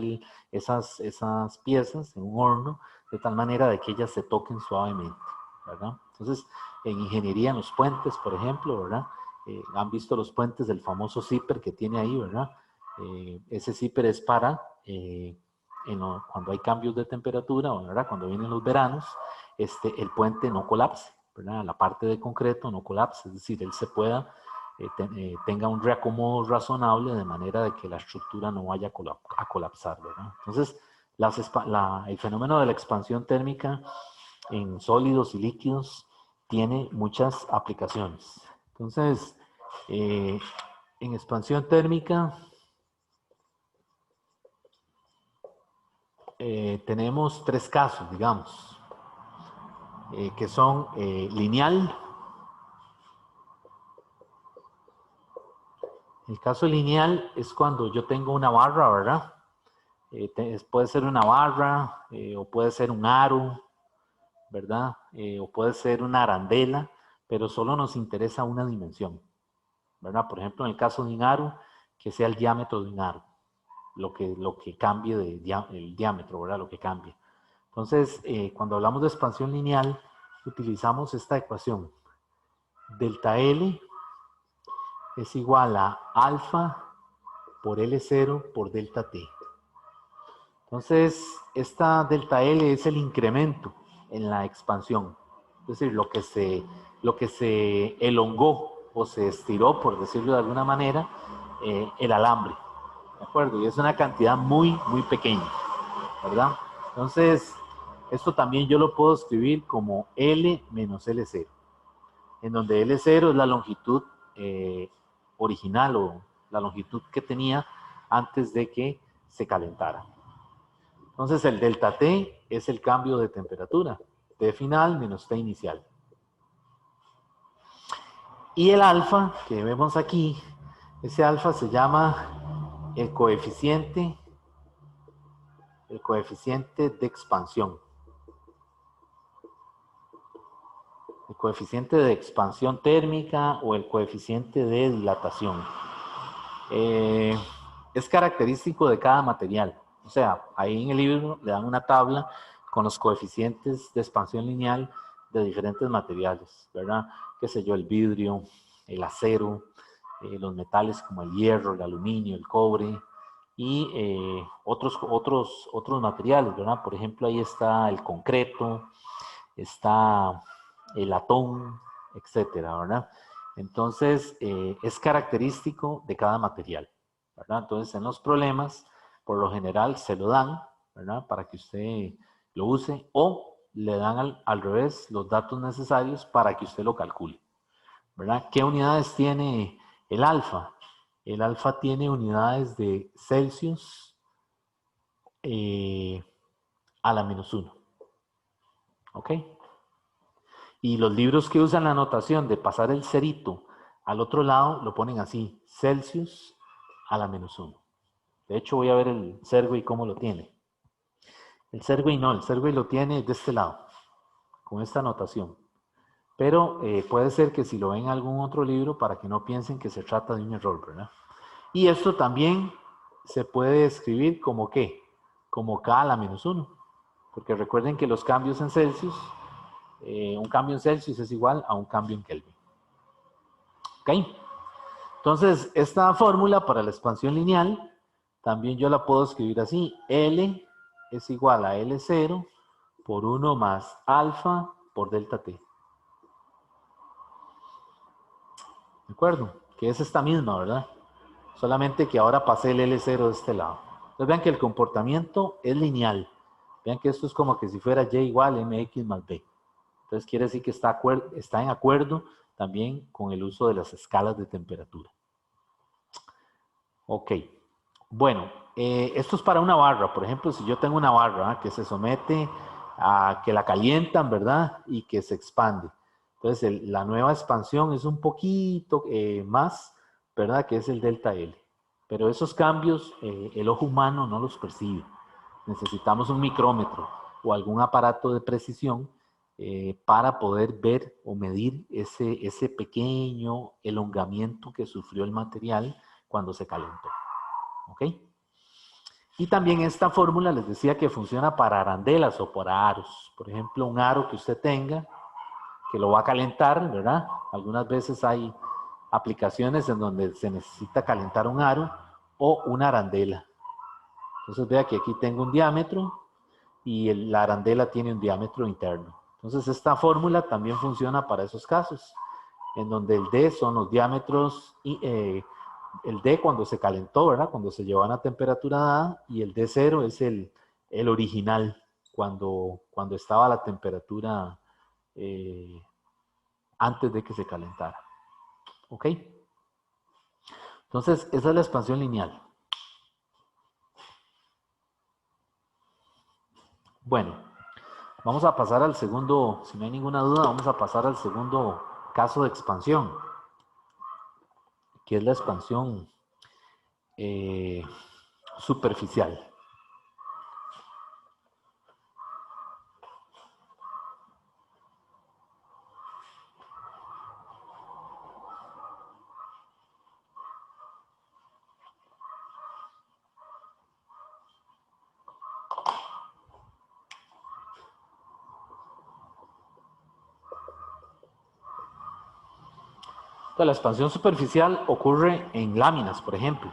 esas piezas en un horno de tal manera de que ellas se toquen suavemente, ¿verdad? Entonces, en ingeniería, en los puentes, por ejemplo, ¿verdad? Han visto los puentes del famoso zipper que tiene ahí, ¿verdad? Ese zipper es para cuando hay cambios de temperatura, ¿verdad? Cuando vienen los veranos, el puente no colapse, ¿verdad? La parte de concreto no colapse, es decir, él se pueda tenga un reacomodo razonable de manera de que la estructura no vaya a colapsar, ¿verdad? Entonces, el fenómeno de la expansión térmica en sólidos y líquidos tiene muchas aplicaciones. Entonces, en expansión térmica tenemos tres casos, digamos. que son lineal. El caso lineal es cuando yo tengo una barra, ¿verdad? Puede ser una barra o puede ser un aro, ¿verdad? O puede ser una arandela, pero solo nos interesa una dimensión, ¿verdad? Por ejemplo, en el caso de un aro, que sea el diámetro de un aro, lo que cambie el diámetro, ¿verdad? Lo que cambie. Entonces, cuando hablamos de expansión lineal, utilizamos esta ecuación. Delta L es igual a alfa por L0 por delta T. Entonces, esta delta L es el incremento en la expansión. Es decir, lo que se elongó o se estiró, por decirlo de alguna manera, el alambre. ¿De acuerdo? Y es una cantidad muy, muy pequeña, ¿verdad? Entonces, esto también yo lo puedo escribir como L menos L0, en donde L0 es la longitud original o la longitud que tenía antes de que se calentara. Entonces el delta T es el cambio de temperatura, T final menos T inicial. Y el alfa que vemos aquí, ese alfa se llama el coeficiente de expansión. El coeficiente de expansión térmica o el coeficiente de dilatación. Es característico de cada material. O sea, ahí en el libro le dan una tabla con los coeficientes de expansión lineal de diferentes materiales, ¿verdad? Qué sé yo, el vidrio, el acero, los metales como el hierro, el aluminio, el cobre y otros materiales, ¿verdad? Por ejemplo, ahí está el concreto, está el latón, etcétera, ¿verdad? Entonces, es característico de cada material, ¿verdad? Entonces, en los problemas, por lo general, se lo dan, ¿verdad? Para que usted lo use o le dan al revés los datos necesarios para que usted lo calcule, ¿verdad? ¿Qué unidades tiene el alfa? El alfa tiene unidades de Celsius a la -1, ¿ok? Y los libros que usan la notación de pasar el cerito al otro lado lo ponen así, Celsius a la -1. De hecho, voy a ver el Serway cómo lo tiene. El Serway no, el Serway lo tiene de este lado, con esta notación. Pero puede ser que si lo ven en algún otro libro, para que no piensen que se trata de un error, ¿verdad? Y esto también se puede escribir como ¿qué? Como K a la -1. Porque recuerden que los cambios en Celsius, un cambio en Celsius es igual a un cambio en Kelvin. ¿Ok? Entonces, esta fórmula para la expansión lineal, también yo la puedo escribir así. L es igual a L0 por 1 más alfa por delta T. ¿De acuerdo? Que es esta misma, ¿verdad? Solamente que ahora pasé el L0 de este lado. Entonces vean que el comportamiento es lineal. Vean que esto es como que si fuera Y igual MX más B. Entonces quiere decir que está en acuerdo también con el uso de las escalas de temperatura. Ok. Bueno, esto es para una barra. Por ejemplo, si yo tengo una barra que se somete a que la calientan, ¿verdad? Y que se expande. Entonces, la nueva expansión es un poquito más, ¿verdad? Que es el delta L. Pero esos cambios, el ojo humano no los percibe. Necesitamos un micrómetro o algún aparato de precisión para poder ver o medir ese pequeño elongamiento que sufrió el material cuando se calentó. ¿Ok? Y también esta fórmula les decía que funciona para arandelas o para aros. Por ejemplo, un aro que usted tenga, que lo va a calentar, ¿verdad? Algunas veces hay aplicaciones en donde se necesita calentar un aro o una arandela. Entonces vea que aquí tengo un diámetro y la arandela tiene un diámetro interno. Entonces esta fórmula también funciona para esos casos, en donde el D son los diámetros, el D cuando se calentó, ¿verdad? Cuando se llevó a una temperatura dada, y el D0 es el original, cuando estaba a la temperatura antes de que se calentara. ¿Ok? Entonces, esa es la expansión lineal. Bueno, Vamos a pasar al segundo, si no hay ninguna duda, vamos a pasar al segundo caso de expansión, que es la expansión superficial. Entonces, la expansión superficial ocurre en láminas, por ejemplo.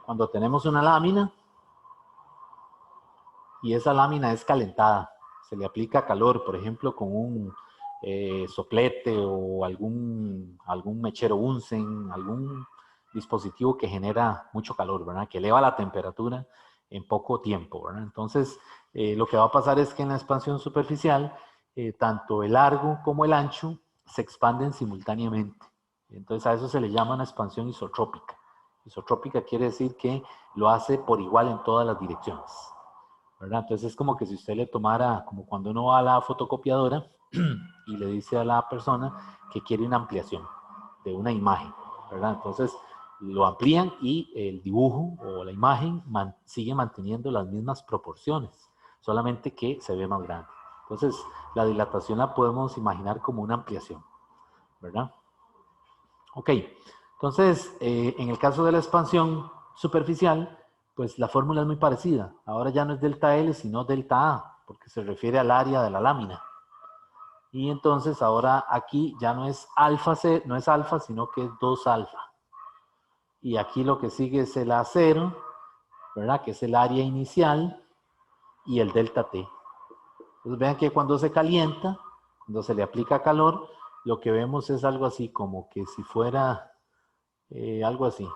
Cuando tenemos una lámina y esa lámina es calentada, se le aplica calor, por ejemplo, con un soplete o algún mechero Bunsen, algún dispositivo que genera mucho calor, ¿verdad? Que eleva la temperatura en poco tiempo, ¿verdad? Entonces, lo que va a pasar es que en la expansión superficial, tanto el largo como el ancho se expanden simultáneamente. Entonces, a eso se le llama una expansión isotrópica. Isotrópica quiere decir que lo hace por igual en todas las direcciones, ¿verdad? Entonces, es como que si usted le tomara, como cuando uno va a la fotocopiadora y le dice a la persona que quiere una ampliación de una imagen, ¿verdad? Entonces, lo amplían y el dibujo o la imagen sigue manteniendo las mismas proporciones, solamente que se ve más grande. Entonces, la dilatación la podemos imaginar como una ampliación, ¿verdad? Ok, entonces, en el caso de la expansión superficial, pues la fórmula es muy parecida. Ahora ya no es delta L, sino delta A, porque se refiere al área de la lámina. Y entonces ahora aquí ya no es alfa, no es alfa, sino que es 2 alfa. Y aquí lo que sigue es el A0, ¿verdad? Que es el área inicial, y el delta T. Entonces vean que cuando se calienta, cuando se le aplica calor, lo que vemos es algo así, como que si fuera algo así.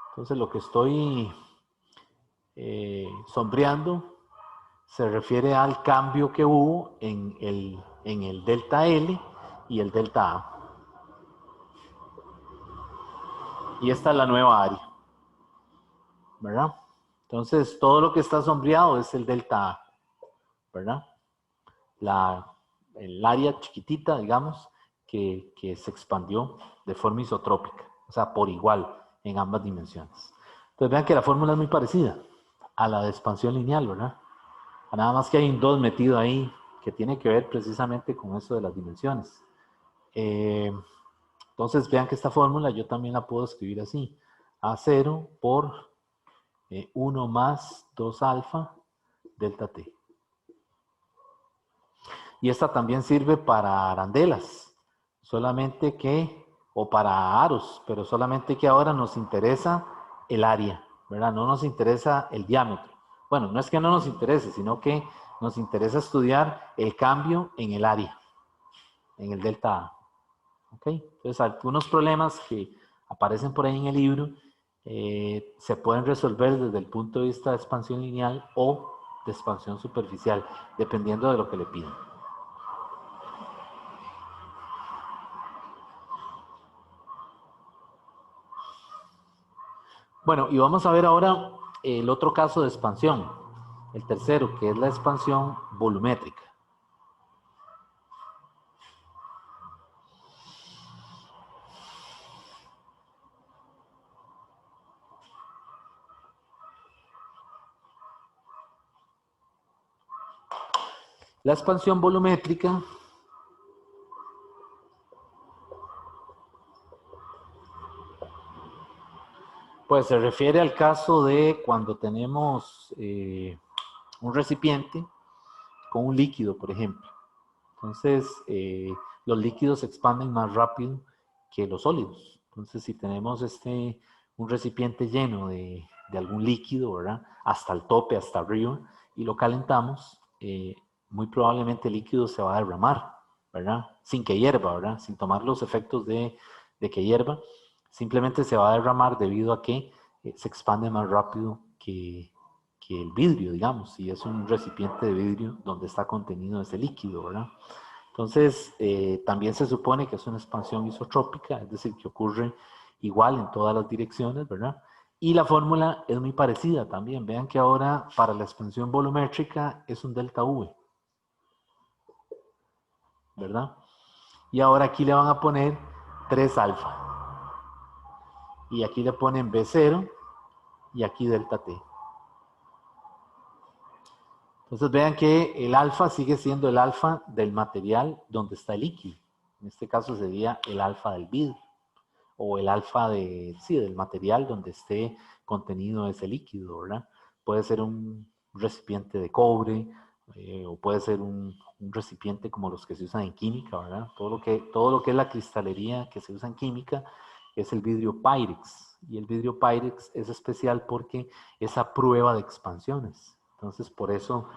Entonces lo que estoy sombreando se refiere al cambio que hubo en el delta L y el delta A. Y esta es la nueva área, ¿verdad? Entonces todo lo que está sombreado es el delta A, ¿verdad? El área chiquitita, digamos, que se expandió de forma isotrópica, o sea, por igual en ambas dimensiones. Entonces vean que la fórmula es muy parecida a la de expansión lineal, ¿verdad? Nada más que hay un 2 metido ahí que tiene que ver precisamente con eso de las dimensiones. Entonces vean que esta fórmula yo también la puedo escribir así. A0 por 1 más 2 alfa delta T. Y esta también sirve para arandelas, solamente que, o para aros, pero solamente que ahora nos interesa el área, ¿verdad? No nos interesa el diámetro. Bueno, no es que no nos interese, sino que nos interesa estudiar el cambio en el área, en el delta A. ¿Ok? Entonces, algunos problemas que aparecen por ahí en el libro se pueden resolver desde el punto de vista de expansión lineal o de expansión superficial, dependiendo de lo que le pidan. Bueno, y vamos a ver ahora el otro caso de expansión, el tercero, que es la expansión volumétrica. La expansión volumétrica pues se refiere al caso de cuando tenemos un recipiente con un líquido, por ejemplo. Entonces, los líquidos se expanden más rápido que los sólidos. Entonces, si tenemos un recipiente lleno de algún líquido, ¿verdad? Hasta el tope, hasta arriba, y lo calentamos, muy probablemente el líquido se va a derramar, ¿verdad? Sin que hierva, ¿verdad? Sin tomar los efectos de que hierva, simplemente se va a derramar debido a que se expande más rápido que el vidrio, digamos, si es un recipiente de vidrio donde está contenido ese líquido, ¿verdad? Entonces, también se supone que es una expansión isotrópica, es decir, que ocurre igual en todas las direcciones, ¿verdad? Y la fórmula es muy parecida también. Vean que ahora para la expansión volumétrica es un delta V, ¿verdad? Y ahora aquí le van a poner 3 alfa. Y aquí le ponen B0 y aquí delta T. Entonces vean que el alfa sigue siendo el alfa del material donde está el líquido. En este caso sería el alfa del vidrio o el alfa de, sí, del material donde esté contenido ese líquido, ¿verdad? Puede ser un recipiente de cobre o puede ser un recipiente como los que se usan en química, ¿verdad? Todo lo que es la cristalería que se usa en química es el vidrio Pyrex. Y el vidrio Pyrex es especial porque es a prueba de expansiones. Entonces, por eso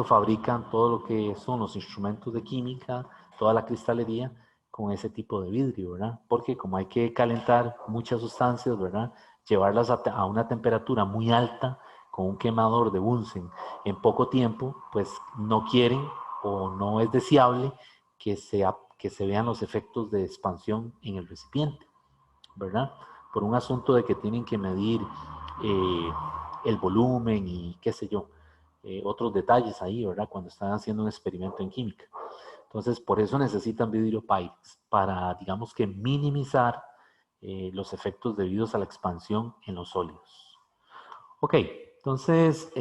fabrican todo lo que son los instrumentos de química, toda la cristalería, con ese tipo de vidrio, ¿verdad? Porque como hay que calentar muchas sustancias, ¿verdad? Llevarlas a una temperatura muy alta con un quemador de Bunsen en poco tiempo, pues no quieren o no es deseable que se vean los efectos de expansión en el recipiente, ¿verdad? Por un asunto de que tienen que medir eh, el volumen y qué sé yo, otros detalles ahí, ¿verdad? Cuando están haciendo un experimento en química. Entonces, por eso necesitan vidrio Pyrex, para, digamos que, minimizar los efectos debidos a la expansión en los sólidos. Ok, entonces,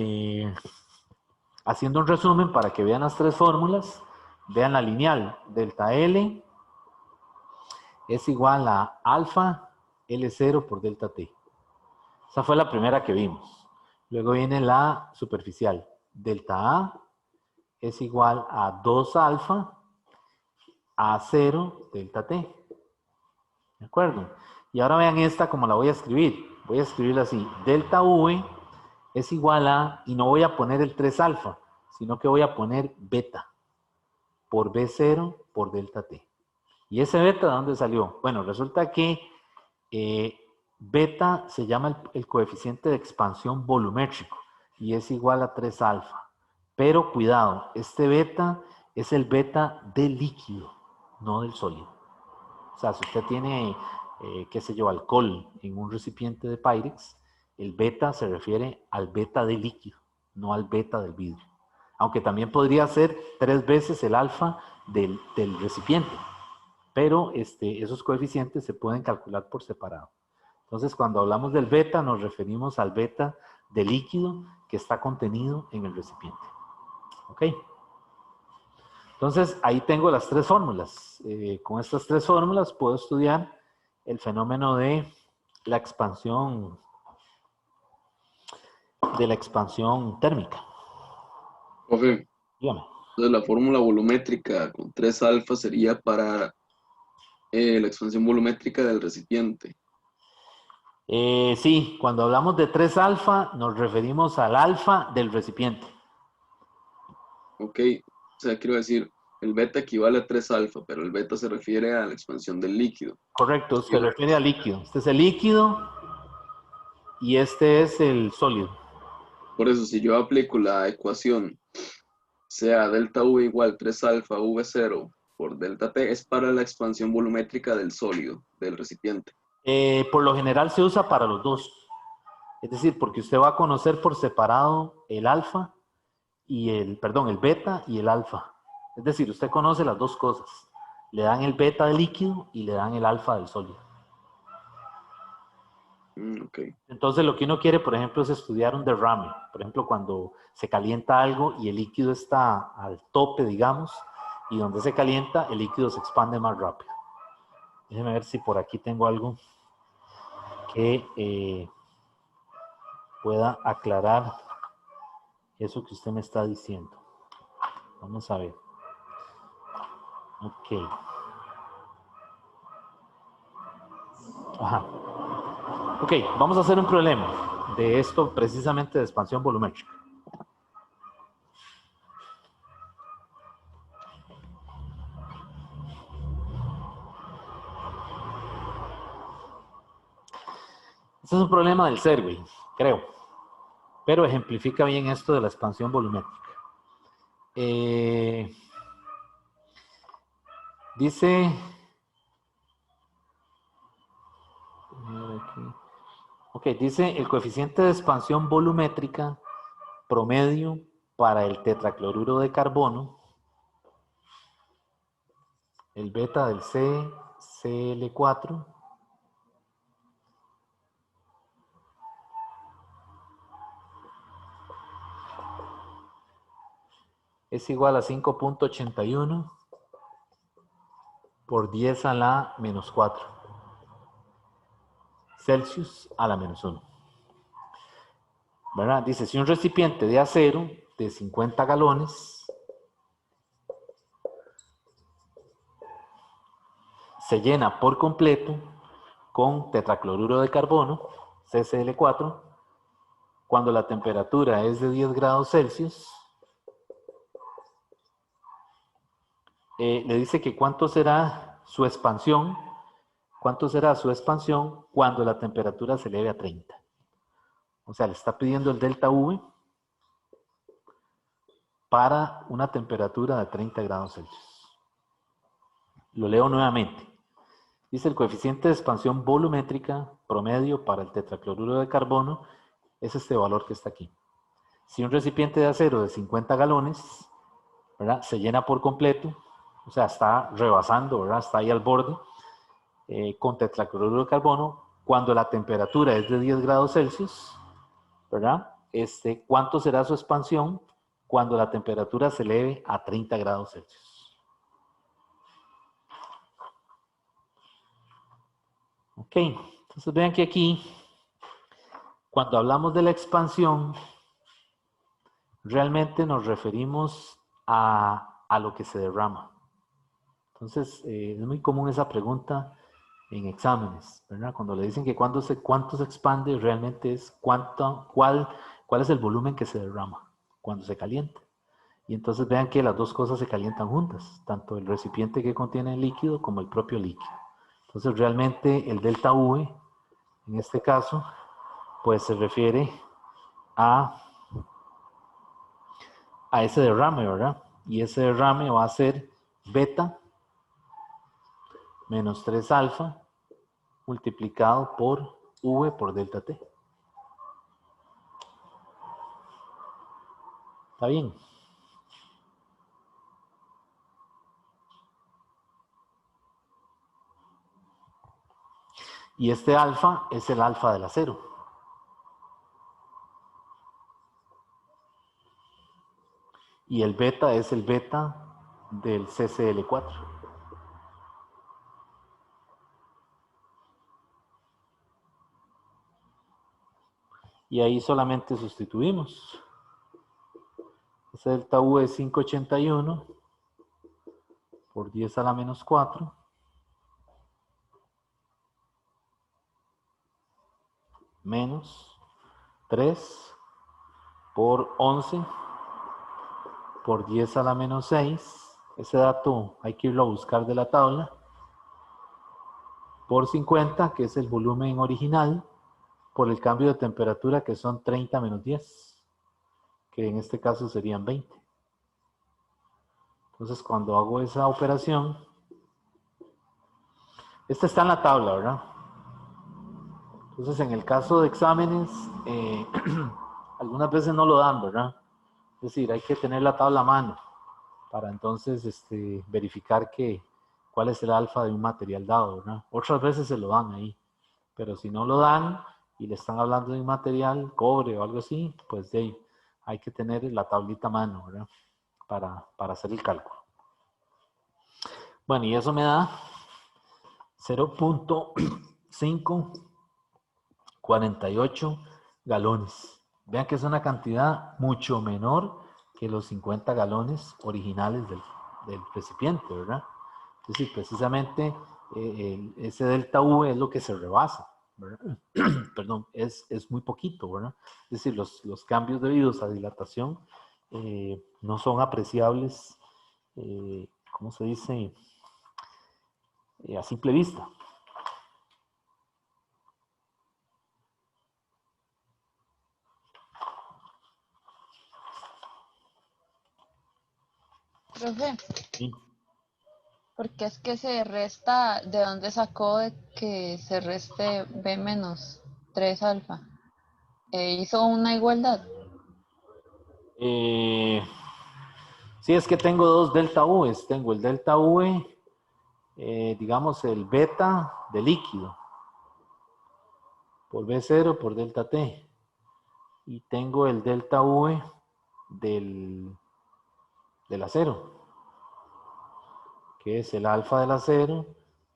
haciendo un resumen para que vean las 3 fórmulas, vean la lineal, delta L es igual a alfa L0 por delta T. Esa fue la primera que vimos. Luego viene la superficial, delta A es igual a 2 alfa A0 delta T. ¿De acuerdo? Y ahora vean esta como la voy a escribir. Voy a escribirla así. Delta V es igual a, y no voy a poner el 3 alfa, sino que voy a poner beta por B0 por delta T. ¿Y ese beta de dónde salió? Bueno, resulta que beta se llama el coeficiente de expansión volumétrico y es igual a 3 alfa. Pero cuidado, este beta es el beta del líquido, no del sólido. O sea, si usted tiene, qué sé yo, alcohol en un recipiente de Pyrex, el beta se refiere al beta del líquido, no al beta del vidrio. Aunque también podría ser 3 veces el alfa del recipiente, pero esos coeficientes se pueden calcular por separado. Entonces, cuando hablamos del beta, nos referimos al beta del líquido que está contenido en el recipiente. ¿Ok? Entonces, ahí tengo las 3 fórmulas. Con estas 3 fórmulas puedo estudiar el fenómeno de la expansión térmica. Profe, Dígame. entonces la fórmula volumétrica con 3 alfa sería para la expansión volumétrica del recipiente. Sí, cuando hablamos de 3 alfa, nos referimos al alfa del recipiente. Ok, o sea, quiero decir, el beta equivale a 3 alfa, pero el beta se refiere a la expansión del líquido. Correcto, Sí. se refiere al líquido. Este es el líquido y este es el sólido. Por eso, si yo aplico la ecuación, sea delta V igual 3 alfa V0 por delta T, es para la expansión volumétrica del sólido, del recipiente. Por lo general se usa para los dos. Es decir, porque usted va a conocer por separado el alfa y el beta y el alfa. Es decir, usted conoce las dos cosas. Le dan el beta del líquido y le dan el alfa del sólido. Ok. Entonces, lo que uno quiere, por ejemplo, es estudiar un derrame. Por ejemplo, cuando se calienta algo y el líquido está al tope, digamos, y donde se calienta, el líquido se expande más rápido. Déjeme ver si por aquí tengo algo que pueda aclarar eso que usted me está diciendo. Vamos a ver. Ok. Ajá. Ok, vamos a hacer un problema de esto precisamente de expansión volumétrica. Este es un problema del Segway, creo, pero ejemplifica bien esto de la expansión volumétrica. Dice, Ok, dice el coeficiente de expansión volumétrica promedio para el tetracloruro de carbono, el beta del CCl4, es igual a 5.81 por 10 a la menos 4 Celsius a la menos 1. ¿Verdad? Dice, si un recipiente de acero de 50 galones se llena por completo con tetracloruro de carbono, CCl4, cuando la temperatura es de 10 grados Celsius, le dice que cuánto será su expansión cuando la temperatura se eleve a 30. O sea, le está pidiendo el delta V para una temperatura de 30 grados Celsius. Lo leo nuevamente. Dice el coeficiente de expansión volumétrica promedio para el tetracloruro de carbono es este valor que está aquí. Si un recipiente de acero de 50 galones, ¿verdad?, se llena por completo, o sea, está rebasando, ¿verdad?, está ahí al borde, con tetracloruro de carbono, cuando la temperatura es de 10 grados Celsius, ¿verdad? ¿Cuánto será su expansión cuando la temperatura se eleve a 30 grados Celsius? Ok, entonces vean que aquí, cuando hablamos de la expansión, realmente nos referimos a lo que se derrama. Entonces, es muy común esa pregunta en exámenes, ¿verdad? Cuando le dicen que cuánto se expande, realmente es cuál es el volumen que se derrama cuando se calienta. Y entonces vean que las dos cosas se calientan juntas, tanto el recipiente que contiene el líquido como el propio líquido. Entonces realmente el delta V, en este caso, pues se refiere a ese derrame, ¿verdad? Y ese derrame va a ser beta menos 3 alfa multiplicado por V por delta T. ¿Está bien? Y este alfa es el alfa del acero. Y el beta es el beta del CCl4. Y ahí solamente sustituimos. Ese delta V es 581 por 10 a la menos 4 menos 3 por 11 por 10 a la menos 6. Ese dato hay que irlo a buscar de la tabla. Por 50, que es el volumen original, por el cambio de temperatura, que son 30 menos 10, que en este caso serían 20. Entonces, cuando hago esa operación, esta está en la tabla, ¿verdad? Entonces, en el caso de exámenes, algunas veces no lo dan, ¿verdad? Es decir, hay que tener la tabla a mano para entonces verificar cuál es el alfa de un material dado, ¿verdad? Otras veces se lo dan ahí, pero si no lo dan y le están hablando de un material, cobre o algo así, pues hay que tener la tablita a mano, ¿verdad? Para hacer el cálculo. Bueno, y eso me da 0.548 galones. Vean que es una cantidad mucho menor que los 50 galones originales del recipiente, ¿verdad? Es decir, precisamente ese delta V es lo que se rebasa, ¿verdad? Perdón, es muy poquito, ¿verdad? Es decir, los cambios debidos a dilatación no son apreciables, ¿cómo se dice? A simple vista. Profe, Sí. ¿por qué es que se resta? ¿De dónde sacó de que se reste B menos? 3 alfa. Hizo una igualdad. Sí, es que tengo dos delta V. Tengo el delta V, digamos el beta de líquido, por B0 por delta T. Y tengo el delta V del acero, que es el alfa del acero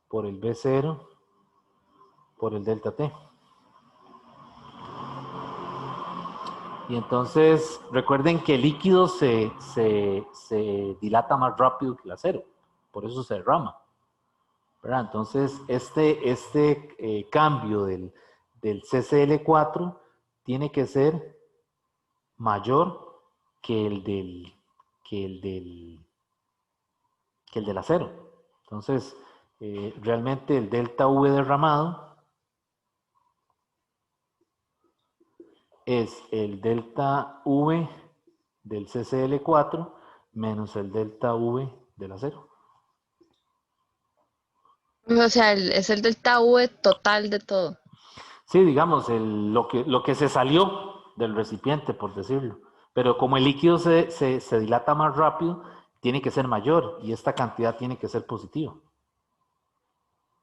por el B0 por el delta T. Y entonces recuerden que el líquido se dilata más rápido que el acero, por eso se derrama, ¿verdad? Entonces este cambio del CCl4 tiene que ser mayor que el del, que el del, que el del acero. Entonces, realmente el delta V derramado es el delta V del CCl4 menos el delta V del acero. O sea, es el delta V total de todo. Sí, digamos, lo que se salió del recipiente, por decirlo. Pero como el líquido se dilata más rápido, tiene que ser mayor y esta cantidad tiene que ser positiva.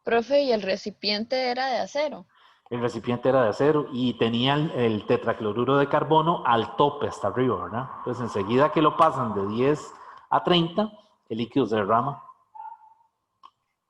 Profe, ¿y el recipiente era de acero? El recipiente era de acero y tenía el tetracloruro de carbono al tope hasta arriba, ¿verdad? Entonces enseguida que lo pasan de 10 a 30, el líquido se derrama.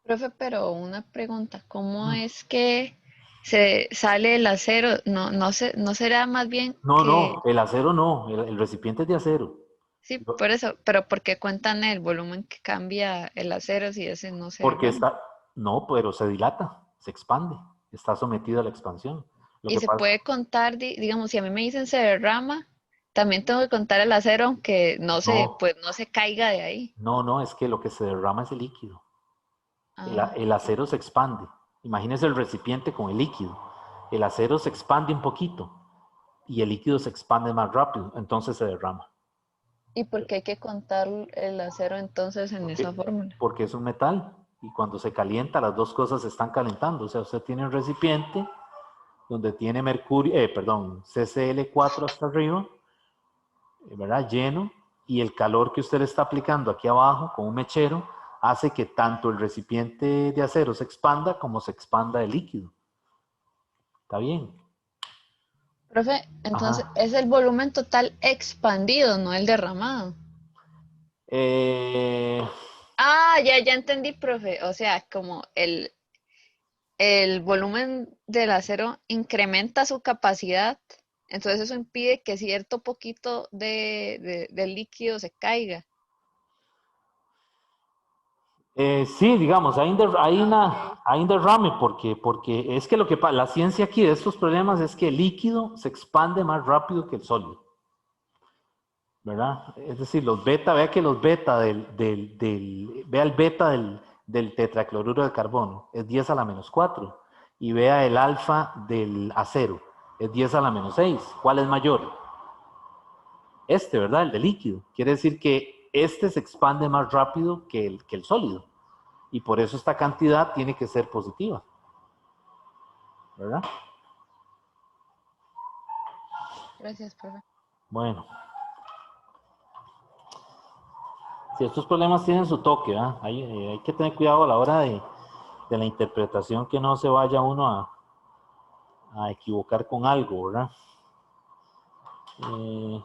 Profe, pero una pregunta, ¿cómo es que se sale el acero? No será más bien No, que, no, el acero no, el recipiente es de acero. sí, por eso, pero ¿por qué cuentan el volumen que cambia el acero si ese no se Porque derrama? está, no, pero se dilata, se expande, está sometido a la expansión. Lo Y que se pasa, puede contar, digamos, si a mí me dicen se derrama, también tengo que contar el acero aunque no, pues no se caiga de ahí. no, es que lo que se derrama es el líquido. Ah, El acero se expande. Imagínese el recipiente con el líquido. El acero se expande un poquito y el líquido se expande más rápido, entonces se derrama. ¿y por qué hay que contar el acero entonces en esa Porque, fórmula? porque es un metal y cuando se calienta las dos cosas se están calentando. O sea, usted tiene un recipiente donde tiene mercurio, perdón, CCl4 hasta arriba, ¿verdad? Lleno, y el calor que usted le está aplicando aquí abajo con un mechero hace que tanto el recipiente de acero se expanda como se expanda el líquido. ¿Está bien? Profe, entonces Ajá. es el volumen total expandido, no el derramado. Eh, Ah, ya entendí, profe. O sea, como el volumen del acero incrementa su capacidad, entonces eso impide que cierto poquito del líquido se caiga. sí, digamos, Ah, ok. hay un derrame porque es que la ciencia aquí de estos problemas es que el líquido se expande más rápido que el sólido. ¿Verdad? Es decir, los beta, vea que los beta vea el beta del tetracloruro de carbono, es 10 a la menos 4. Y vea el alfa del acero, es 10 a la menos 6. ¿Cuál es mayor? Este, ¿verdad? El de líquido. Quiere decir que este se expande más rápido que el sólido. Y por eso esta cantidad tiene que ser positiva. ¿Verdad? Gracias, profe. Bueno, si estos problemas tienen su toque, ¿verdad? Hay que tener cuidado a la hora de la interpretación que no se vaya uno a equivocar con algo, ¿verdad? Eh,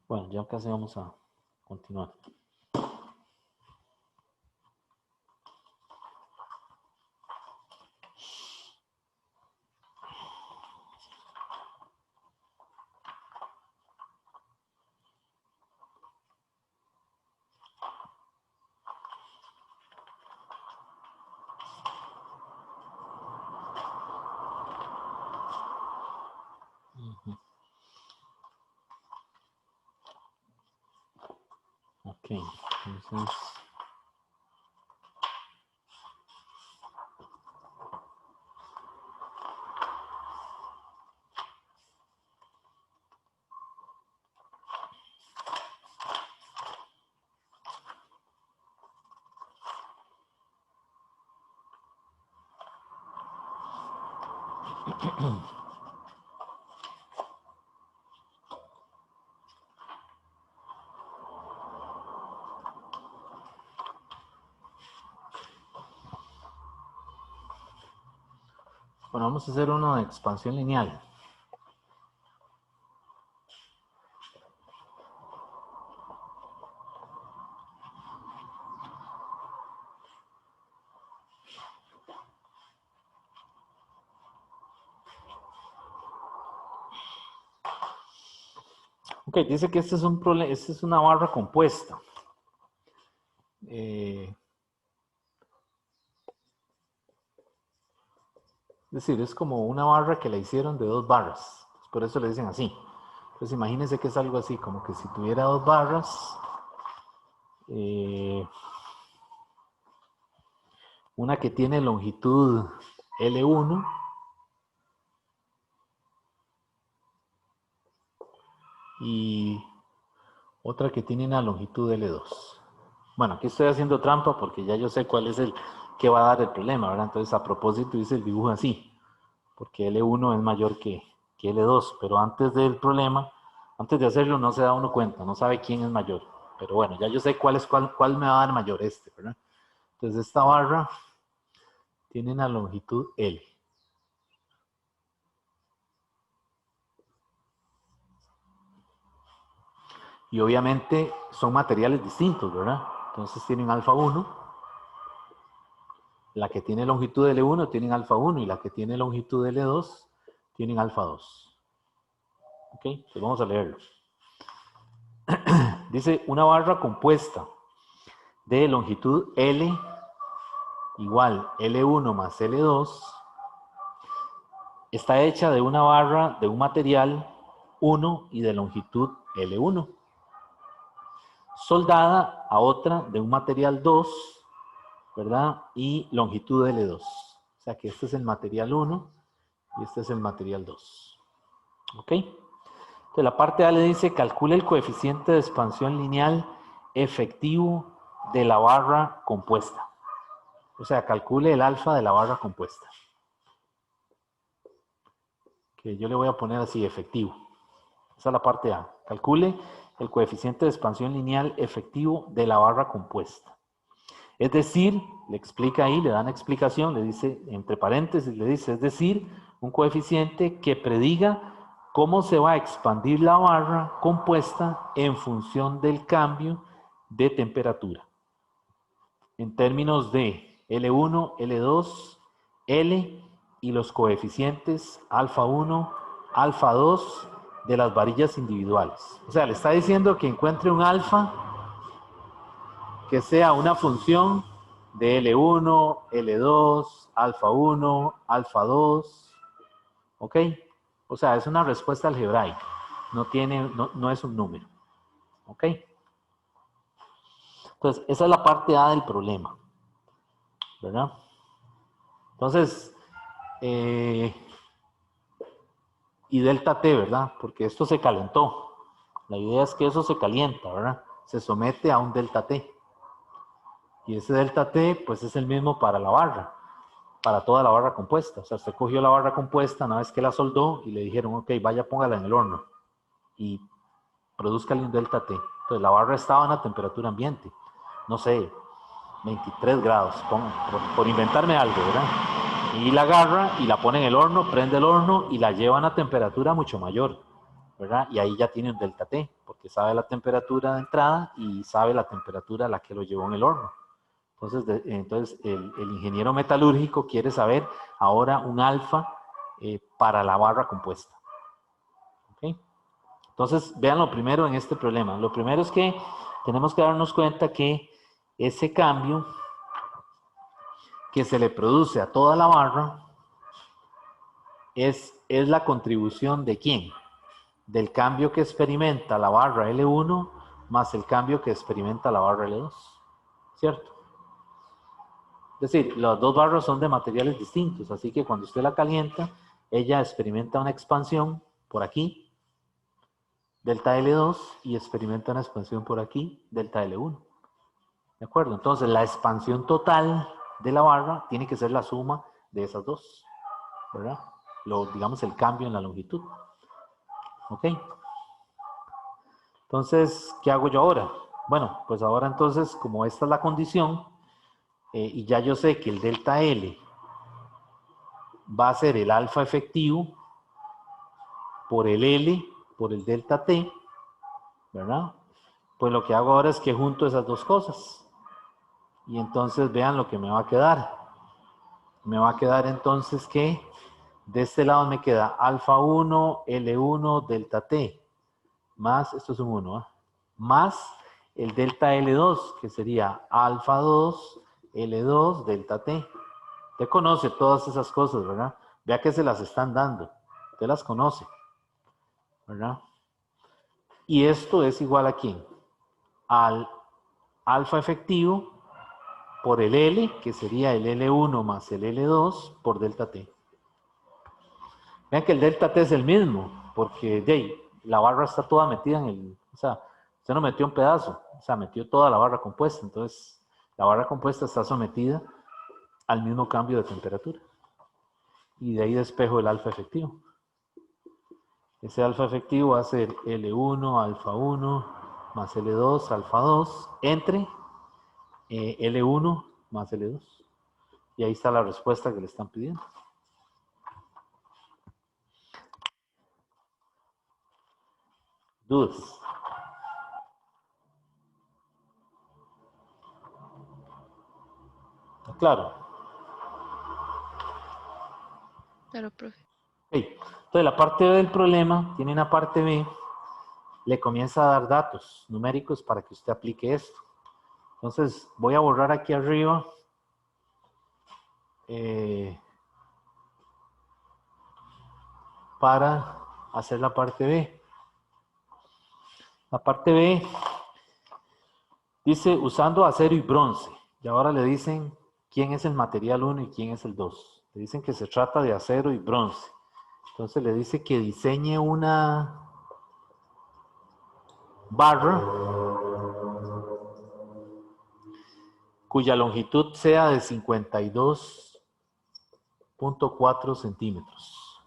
bueno, ya casi vamos a continuar. Ok, entonces... Bueno, vamos a hacer uno de expansión lineal. Ok, dice que este es un problema, esta es una barra compuesta. Es decir, es como una barra que la hicieron de dos barras. Por eso le dicen así. Entonces imagínense que es algo así, como que si tuviera dos barras, una que tiene longitud L1 y otra que tiene una longitud L2. Bueno, aquí estoy haciendo trampa porque ya yo sé cuál es el que va a dar el problema, ¿verdad? Entonces, a propósito, hice el dibujo así, porque L1 es mayor que L2, pero antes del problema, antes de hacerlo, no se da uno cuenta, no sabe quién es mayor. Pero bueno, ya yo sé cuál me va a dar mayor ¿verdad? Entonces, esta barra tiene una longitud L. Y obviamente son materiales distintos, ¿verdad? Entonces tienen alfa 1. La que tiene longitud L1 tienen alfa 1 y la que tiene longitud L2 tienen alfa 2. Ok, pues vamos a leerlo. Dice una barra compuesta de longitud L igual L1 más L2 está hecha de una barra de un material 1 y de longitud L1, soldada a otra de un material 2, ¿verdad? Y longitud L2. O sea que este es el material 1 y este es el material 2. ¿Ok? Entonces la parte A le dice, calcule el coeficiente de expansión lineal efectivo de la barra compuesta. O sea, calcule el alfa de la barra compuesta. Que yo le voy a poner así, efectivo. Esa es la parte A. Calcule el coeficiente de expansión lineal efectivo de la barra compuesta. Es decir, le explica ahí, le dan explicación, le dice, entre paréntesis, le dice, es decir, un coeficiente que prediga cómo se va a expandir la barra compuesta en función del cambio de temperatura. En términos de L1, L2, L y los coeficientes alfa 1, alfa 2 de las varillas individuales. O sea, le está diciendo que encuentre un alfa que sea una función de L1, L2, alfa 1, alfa 2, ¿ok? O sea, es una respuesta algebraica, no es un número, ¿ok? Entonces, esa es la parte A del problema, ¿verdad? Entonces, y delta T, ¿verdad? Porque esto se calentó. La idea es que eso se calienta, ¿verdad? Se somete a un delta T. Y ese delta T, pues es el mismo para la barra, para toda la barra compuesta. O sea, usted cogió la barra compuesta una vez que la soldó y le dijeron, ok, vaya, póngala en el horno y produzcale un delta T. Entonces, la barra estaba en la temperatura ambiente, no sé, 23 grados, por inventarme algo, ¿verdad? Y la agarra y la pone en el horno, prende el horno y la lleva a una temperatura mucho mayor, ¿verdad? Y ahí ya tiene un delta T, porque sabe la temperatura de entrada y sabe la temperatura a la que lo llevó en el horno. Entonces el ingeniero metalúrgico quiere saber ahora un alfa para la barra compuesta. ¿Okay? Entonces, vean lo primero en este problema. Lo primero es que tenemos que darnos cuenta que ese cambio que se le produce a toda la barra es la contribución de ¿quién? Del cambio que experimenta la barra L1 más el cambio que experimenta la barra L2. ¿Cierto? Es decir, las dos barras son de materiales distintos, así que cuando usted la calienta, ella experimenta una expansión por aquí, delta L2, y experimenta una expansión por aquí, delta L1. ¿De acuerdo? Entonces, la expansión total de la barra tiene que ser la suma de esas dos, ¿verdad? digamos, el cambio en la longitud. ¿Ok? Entonces, ¿qué hago yo ahora? Bueno, pues ahora entonces, como esta es la condición, y ya yo sé que el delta L va a ser el alfa efectivo por el L, por el delta T, ¿verdad? Pues lo que hago ahora es que junto esas dos cosas. Y entonces vean lo que me va a quedar. Me va a quedar entonces que de este lado me queda alfa 1, L1, delta T, más, esto es un 1, ¿eh? Más el delta L2, que sería alfa 2, L2, delta T. Usted conoce todas esas cosas, ¿verdad? Vea que se las están dando. Usted las conoce, ¿verdad? Y esto es igual a ¿quién? Al alfa efectivo por el L, que sería el L1 más el L2 por delta T. Vean que el delta T es el mismo, porque la barra está toda metida en el... O sea, usted no metió un pedazo, o sea, metió toda la barra compuesta. Entonces, la barra compuesta está sometida al mismo cambio de temperatura. Y de ahí despejo el alfa efectivo. Ese alfa efectivo va a ser L1, alfa 1, más L2, alfa 2, entre L1 más L2. Y ahí está la respuesta que le están pidiendo. ¿Dudas? ¿Está claro? Claro, profe. Okay. Entonces, la parte B del problema tiene una parte B, le comienza a dar datos numéricos para que usted aplique esto. Entonces, voy a borrar aquí arriba para hacer la parte B. La parte B dice usando acero y bronce. Y ahora le dicen quién es el material 1 y quién es el 2. Le dicen que se trata de acero y bronce. Entonces le dice que diseñe una barra cuya longitud sea de 52.4 centímetros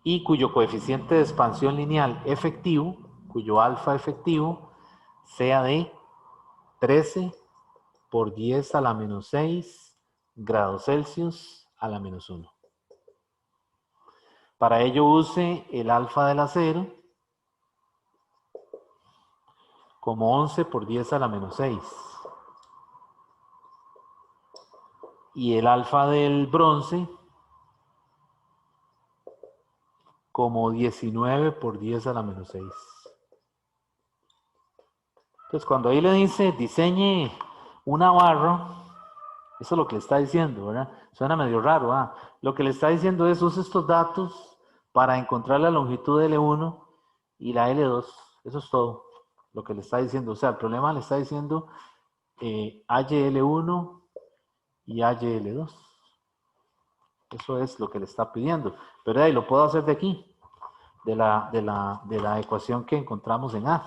y cuyo coeficiente de expansión lineal efectivo, cuyo alfa efectivo, sea de 13 por 10 a la menos 6 grados Celsius a la menos 1. Para ello use el alfa del acero como 11 por 10 a la menos 6. Y el alfa del bronce como 19 por 10 a la menos 6. Entonces, cuando ahí le dice diseñe una barra, eso es lo que le está diciendo, ¿verdad? Suena medio raro, ¿ah? Lo que le está diciendo es use estos datos para encontrar la longitud de L1 y la L2. Eso es todo lo que le está diciendo. O sea, el problema le está diciendo HL1 y HL2. Eso es lo que le está pidiendo. Pero ahí lo puedo hacer de aquí, de la ecuación que encontramos en A.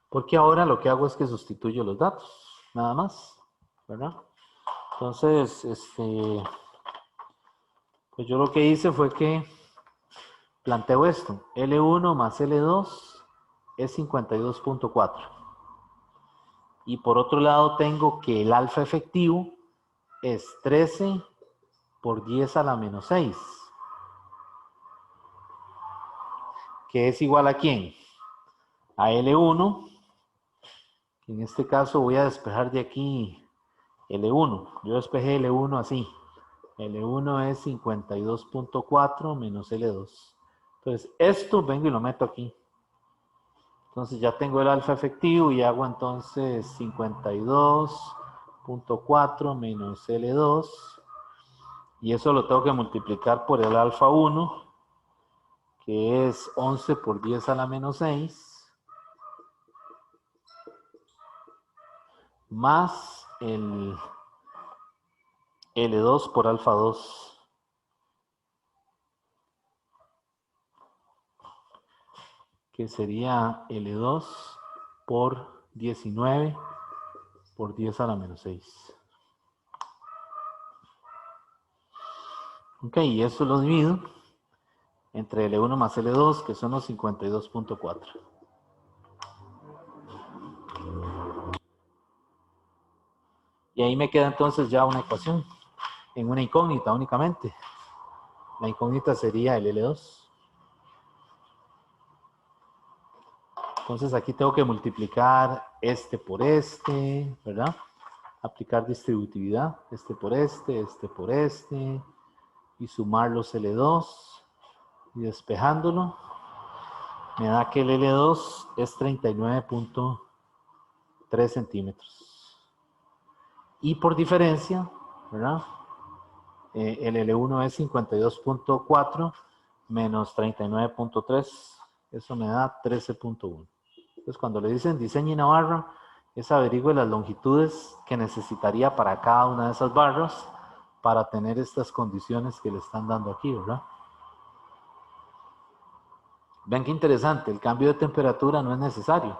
Porque ahora lo que hago es que sustituyo los datos, nada más, ¿verdad? Entonces, pues yo lo que hice fue que planteo esto. L1 más L2 es 52.4. Y por otro lado tengo que el alfa efectivo es 13 por 10 a la menos 6. Que es igual a ¿quién? A L1. En este caso voy a despejar de aquí L1. Yo despejé L1 así. L1 es 52.4 menos L2. Entonces, esto vengo y lo meto aquí. Entonces, ya tengo el alfa efectivo y hago entonces 52.4 menos L2. Y eso lo tengo que multiplicar por el alfa 1, que es 11 por 10 a la menos 6. Más el L2 por alfa 2. Que sería L2 por 19 por 10 a la menos 6. Ok, y eso lo divido entre L1 más L2, que son los 52.4. Y ahí me queda entonces ya una ecuación en una incógnita únicamente. La incógnita sería el L2. Entonces aquí tengo que multiplicar este por este, ¿verdad? Aplicar distributividad, este por este por este, y sumar los L2, y despejándolo, me da que el L2 es 39.3 centímetros. Y por diferencia, ¿verdad? El L1 es 52.4 menos 39.3, eso me da 13.1. Entonces, cuando le dicen diseñe una barra, es averigüe las longitudes que necesitaría para cada una de esas barras para tener estas condiciones que le están dando aquí, ¿verdad? Vean qué interesante, el cambio de temperatura no es necesario,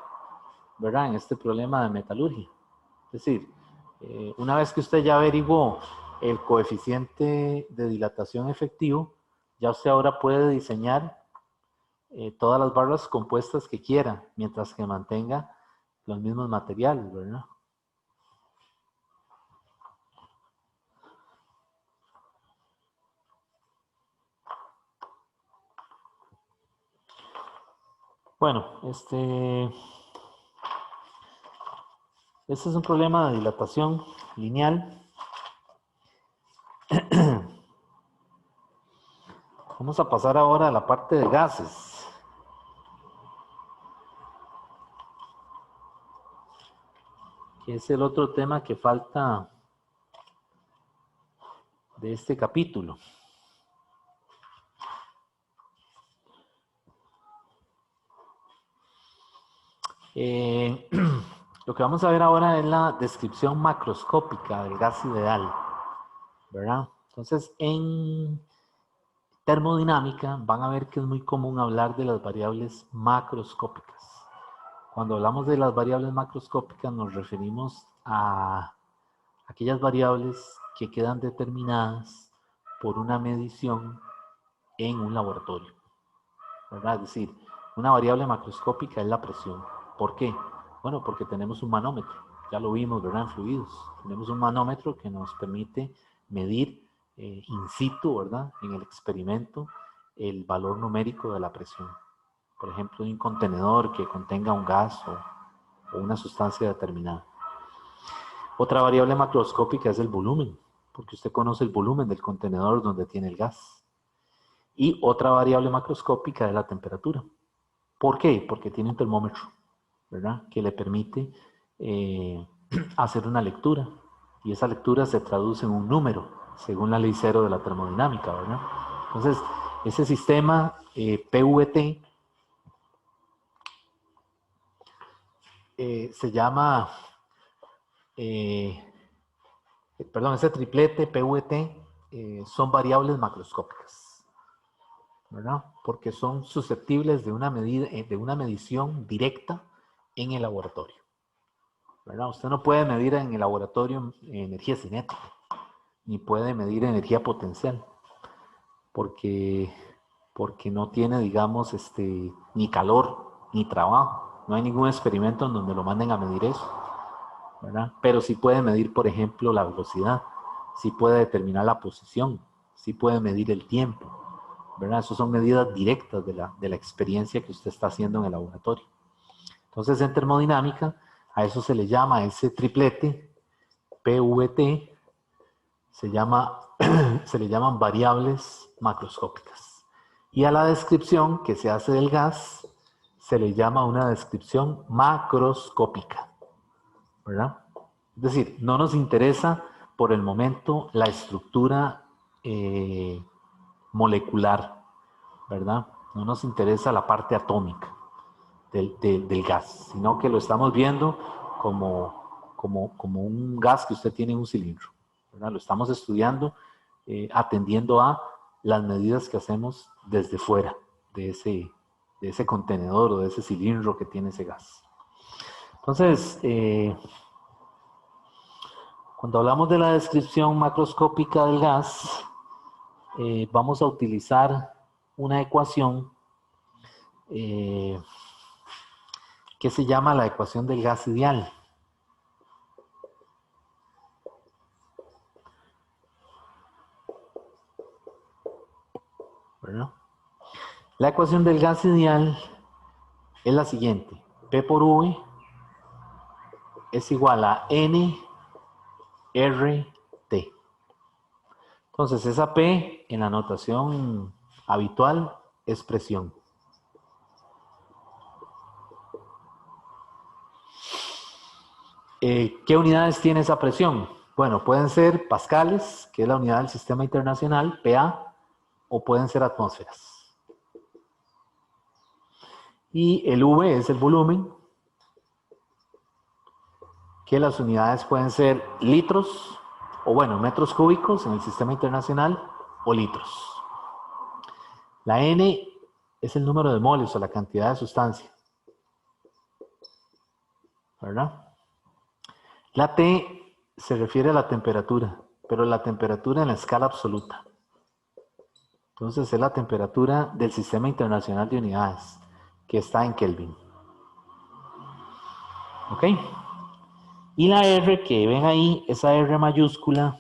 ¿verdad? En este problema de metalurgia. Es decir, una vez que usted ya averiguó el coeficiente de dilatación efectivo, ya usted ahora puede diseñar todas las barras compuestas que quiera, mientras que mantenga los mismos materiales, ¿verdad? Bueno, este es un problema de dilatación lineal. Vamos a pasar ahora a la parte de gases. Que es el otro tema que falta de este capítulo. Lo que vamos a ver ahora es la descripción macroscópica del gas ideal, ¿verdad? Entonces, en termodinámica van a ver que es muy común hablar de las variables macroscópicas. Cuando hablamos de las variables macroscópicas nos referimos a aquellas variables que quedan determinadas por una medición en un laboratorio, ¿verdad? Es decir, una variable macroscópica es la presión. ¿Por qué? Bueno, porque tenemos un manómetro, ya lo vimos, ¿verdad? En fluidos. Tenemos un manómetro que nos permite medir in situ, ¿verdad? En el experimento, el valor numérico de la presión. Por ejemplo, un contenedor que contenga un gas o una sustancia determinada. Otra variable macroscópica es el volumen, porque usted conoce el volumen del contenedor donde tiene el gas. Y otra variable macroscópica es la temperatura. ¿Por qué? Porque tiene un termómetro, ¿verdad? Que le permite hacer una lectura. Y esa lectura se traduce en un número, según la ley cero de la termodinámica, ¿verdad? Entonces, ese sistema PVT se llama, ese triplete PVT son variables macroscópicas, ¿verdad? Porque son susceptibles de una medida, de una medición directa en el laboratorio, ¿verdad? Usted no puede medir en el laboratorio energía cinética, ni puede medir energía potencial, porque no tiene, digamos, ni calor, ni trabajo. No hay ningún experimento en donde lo manden a medir eso, ¿verdad? Pero sí puede medir, por ejemplo, la velocidad, sí puede determinar la posición, sí puede medir el tiempo, ¿verdad? Esas son medidas directas de la experiencia que usted está haciendo en el laboratorio. Entonces, en termodinámica, a eso se le llama ese triplete, PVT, se le llaman variables macroscópicas. Y a la descripción que se hace del gas, se le llama una descripción macroscópica, ¿verdad? Es decir, no nos interesa por el momento la estructura molecular, ¿verdad? No nos interesa la parte atómica del gas, sino que lo estamos viendo como un gas que usted tiene en un cilindro, ¿verdad? Lo estamos estudiando atendiendo a las medidas que hacemos desde fuera de ese contenedor o de ese cilindro que tiene ese gas. Entonces, cuando hablamos de la descripción macroscópica del gas, vamos a utilizar una ecuación que se llama la ecuación del gas ideal. ¿Verdad? La ecuación del gas ideal es la siguiente. P por V es igual a N R T. Entonces, esa P en la notación habitual es presión. ¿Qué unidades tiene esa presión? Bueno, pueden ser pascales, que es la unidad del sistema internacional, PA, o pueden ser atmósferas. Y el V es el volumen, que las unidades pueden ser litros, o bueno, metros cúbicos en el sistema internacional, o litros. La N es el número de moles, o la cantidad de sustancia. ¿Verdad? La T se refiere a la temperatura, pero la temperatura en la escala absoluta. Entonces es la temperatura del Sistema Internacional de Unidades, que está en Kelvin. ¿Ok? Y la R que ven ahí, esa R mayúscula,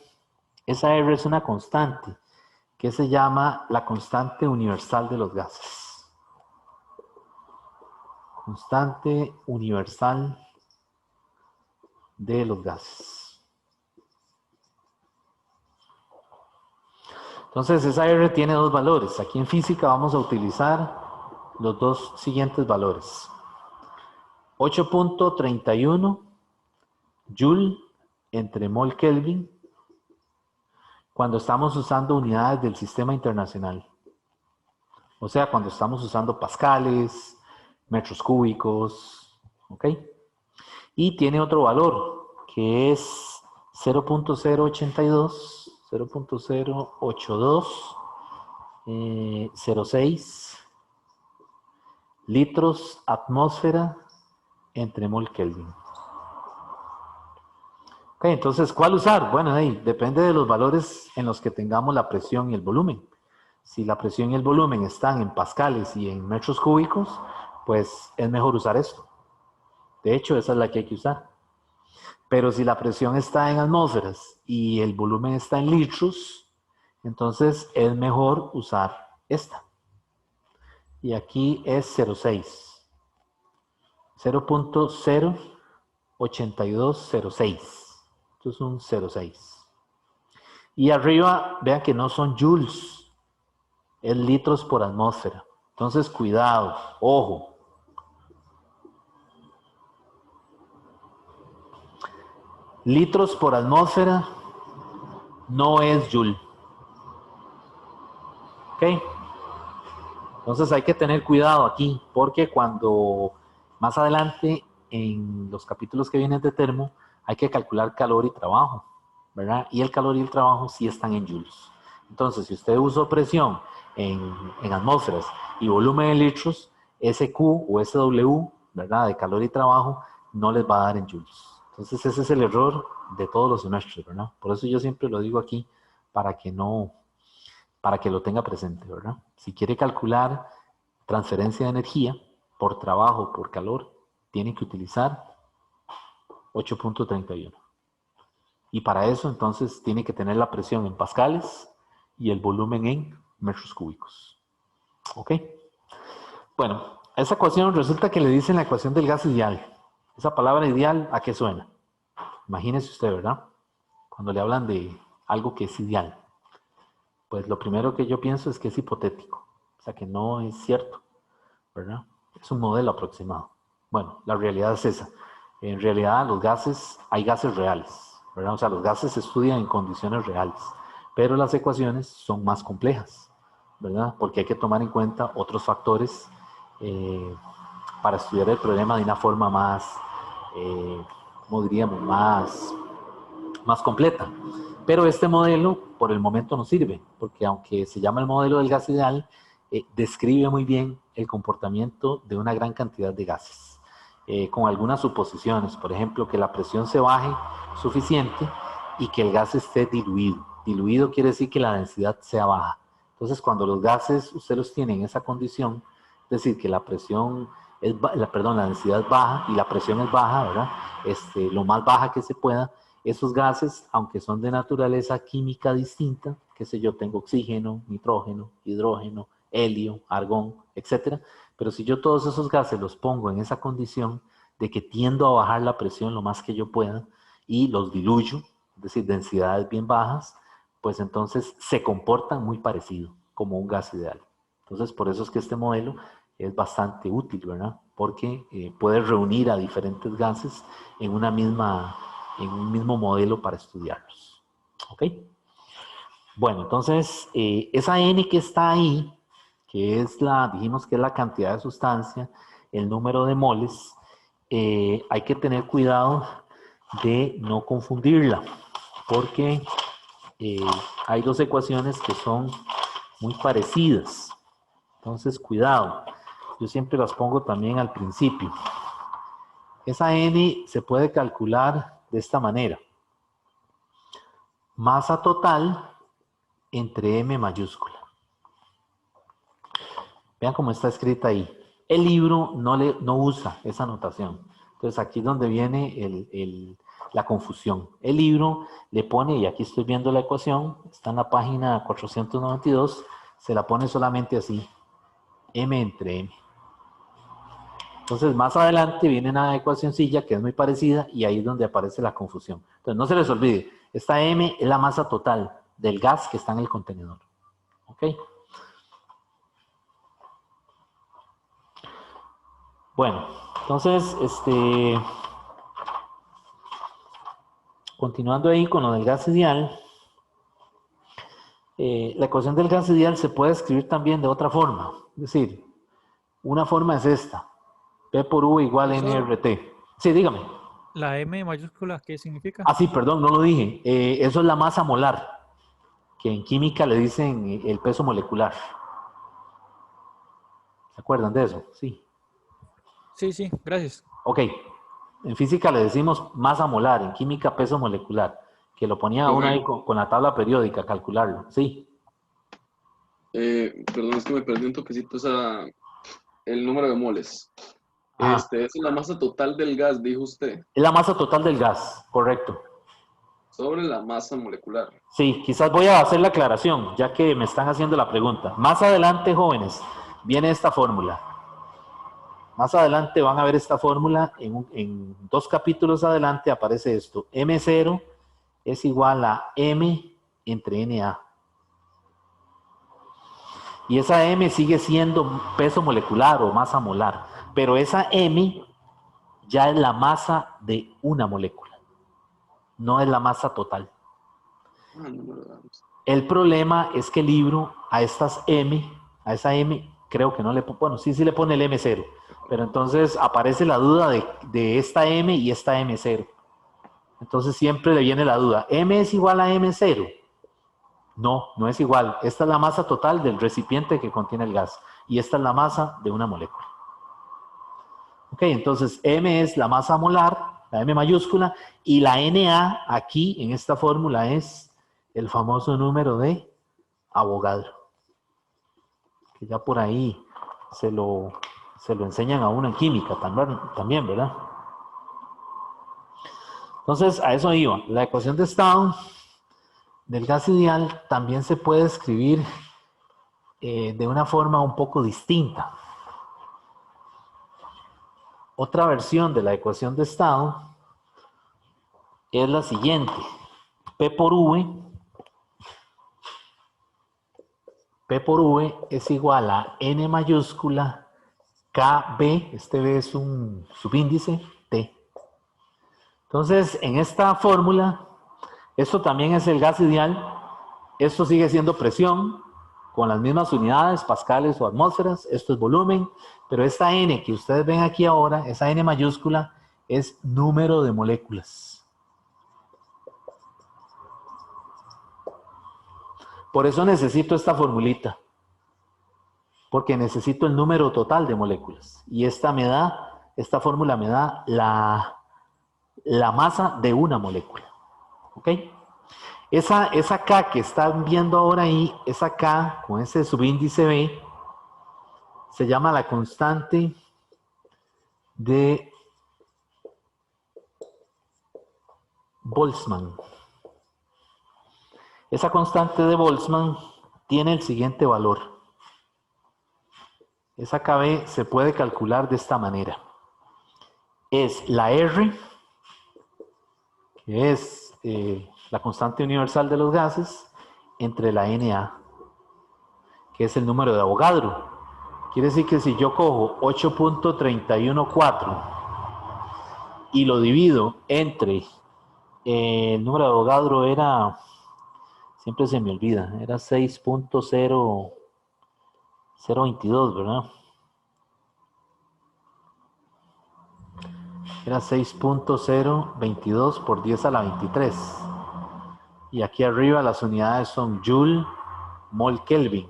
esa R es una constante, que se llama la constante universal de los gases. Constante universal de los gases. Entonces esa R tiene dos valores. Aquí en física vamos a utilizar los dos siguientes valores. 8.31 Joule entre mol Kelvin cuando estamos usando unidades del sistema internacional. O sea, cuando estamos usando pascales, metros cúbicos, ¿ok? Y tiene otro valor, que es 0.082 litros atmósfera entre mol Kelvin. Ok, entonces, ¿cuál usar? Bueno, depende de los valores en los que tengamos la presión y el volumen. Si la presión y el volumen están en pascales y en metros cúbicos, pues es mejor usar esto. De hecho, esa es la que hay que usar. Pero si la presión está en atmósferas y el volumen está en litros, entonces es mejor usar esta. Y aquí es 0.6. 0.08206. Esto es un 0.6. Y arriba, vean que no son joules, es litros por atmósfera. Entonces, cuidado, ojo. Litros por atmósfera no es joule. ¿Ok? Entonces hay que tener cuidado aquí, porque cuando más adelante en los capítulos que vienen de termo, hay que calcular calor y trabajo, ¿verdad? Y el calor y el trabajo sí están en joules. Entonces, si usted usó presión en atmósferas y volumen en litros, ese Q o ese W, ¿verdad? De calor y trabajo, no les va a dar en joules. Entonces, ese es el error de todos los semestres, ¿verdad? Por eso yo siempre lo digo aquí, para que lo tenga presente, ¿verdad? Si quiere calcular transferencia de energía por trabajo, por calor, tiene que utilizar 8.31. Y para eso, entonces, tiene que tener la presión en pascales y el volumen en metros cúbicos. ¿Ok? Bueno, esa ecuación resulta que le dicen la ecuación del gas ideal. Esa palabra ideal, ¿a qué suena? Imagínese usted, ¿verdad? Cuando le hablan de algo que es ideal. Pues lo primero que yo pienso es que es hipotético. O sea, que no es cierto, ¿verdad? Es un modelo aproximado. Bueno, la realidad es esa. En realidad, los gases, hay gases reales, ¿verdad? O sea, los gases se estudian en condiciones reales, pero las ecuaciones son más complejas, ¿verdad? Porque hay que tomar en cuenta otros factores para estudiar el problema de una forma más, ¿cómo diríamos? Más completa. Pero este modelo, por el momento, no sirve, porque aunque se llama el modelo del gas ideal, describe muy bien el comportamiento de una gran cantidad de gases. Con algunas suposiciones, por ejemplo, que la presión se baje suficiente y que el gas esté diluido. Diluido quiere decir que la densidad sea baja. Entonces, cuando los gases usted los tiene en esa condición, es decir, que la presión la densidad es baja y la presión es baja, ¿verdad? Lo más baja que se pueda, esos gases, aunque son de naturaleza química distinta, qué sé yo, tengo oxígeno, nitrógeno, hidrógeno, helio, argón, etcétera, pero si yo todos esos gases los pongo en esa condición de que tiendo a bajar la presión lo más que yo pueda y los diluyo, es decir, densidades bien bajas, pues entonces se comportan muy parecido, como un gas ideal. Entonces, por eso es que este modelo es bastante útil, ¿verdad? Porque puede reunir a diferentes gases en un mismo modelo para estudiarlos. ¿Ok? Bueno, entonces, esa N que está ahí, que es dijimos que es la cantidad de sustancia, el número de moles, hay que tener cuidado de no confundirla, porque hay dos ecuaciones que son muy parecidas. Entonces, cuidado. Yo siempre las pongo también al principio. Esa N se puede calcular de esta manera. Masa total entre M mayúscula. Vean cómo está escrita ahí. El libro no usa esa notación. Entonces, aquí es donde viene la confusión. El libro le pone, y aquí estoy viendo la ecuación, está en la página 492, se la pone solamente así. M entre M. Entonces, más adelante viene una ecuacioncilla que es muy parecida y ahí es donde aparece la confusión. Entonces, no se les olvide, esta M es la masa total del gas que está en el contenedor. ¿Ok? Bueno, entonces, continuando ahí con lo del gas ideal, la ecuación del gas ideal se puede escribir también de otra forma. Es decir, una forma es esta. P por U igual a nRT. Sí, dígame. La M mayúscula, ¿qué significa? Ah, sí, perdón, no lo dije. Eso es la masa molar, que en química le dicen el peso molecular. ¿Se acuerdan de eso? Sí. Sí, gracias. Ok. En física le decimos masa molar, en química peso molecular. Que lo ponía uno ahí con la tabla periódica, calcularlo. Sí. Perdón, es que me perdí un toquecito el número de moles. Ajá. Es la masa total del gas, dijo usted, Es la masa total del gas, correcto. sobre la masa molecular. Sí, quizás voy a hacer la aclaración, ya que me están haciendo la pregunta. Más adelante, jóvenes, viene esta fórmula. Más adelante van a ver esta fórmula, en 2 capítulos adelante aparece esto. M0 es igual a M entre NA. Y esa M sigue siendo peso molecular o masa molar, pero esa M ya es la masa de una molécula, no es la masa total. Ah, no me lo damos. El problema es que el libro a esa M, creo que no le pone, bueno, sí le pone el M0, pero entonces aparece la duda de esta M y esta M0. Entonces siempre le viene la duda, ¿M es igual a M0? No, no es igual. Esta es la masa total del recipiente que contiene el gas y esta es la masa de una molécula. Ok, entonces M es la masa molar, la M mayúscula, y la Na aquí en esta fórmula es el famoso número de Avogadro, que ya por ahí se lo enseñan a uno en química también, ¿verdad? Entonces, a eso iba. La ecuación de estado del gas ideal también se puede escribir de una forma un poco distinta. Otra versión de la ecuación de estado es la siguiente. P por V es igual a N mayúscula KB, este B es un subíndice, T. Entonces, en esta fórmula, esto también es el gas ideal, esto sigue siendo presión, con las mismas unidades, pascales o atmósferas, esto es volumen, pero esta N que ustedes ven aquí ahora, esa N mayúscula, es número de moléculas. Por eso necesito esta formulita, porque necesito el número total de moléculas. Y esta fórmula me da la masa de una molécula. ¿Ok? Esa K que están viendo ahora ahí, esa K con ese subíndice B, se llama la constante de Boltzmann. Esa constante de Boltzmann tiene el siguiente valor. Esa KB se puede calcular de esta manera. Es la R, que es la constante universal de los gases, entre la NA, que es el número de Avogadro. Quiere decir que si yo cojo 8.314 y lo divido entre el número de Avogadro era, siempre se me olvida, era 6.022, ¿verdad? Era 6.022 por 10 a la 23. Y aquí arriba las unidades son Joule, mol, Kelvin.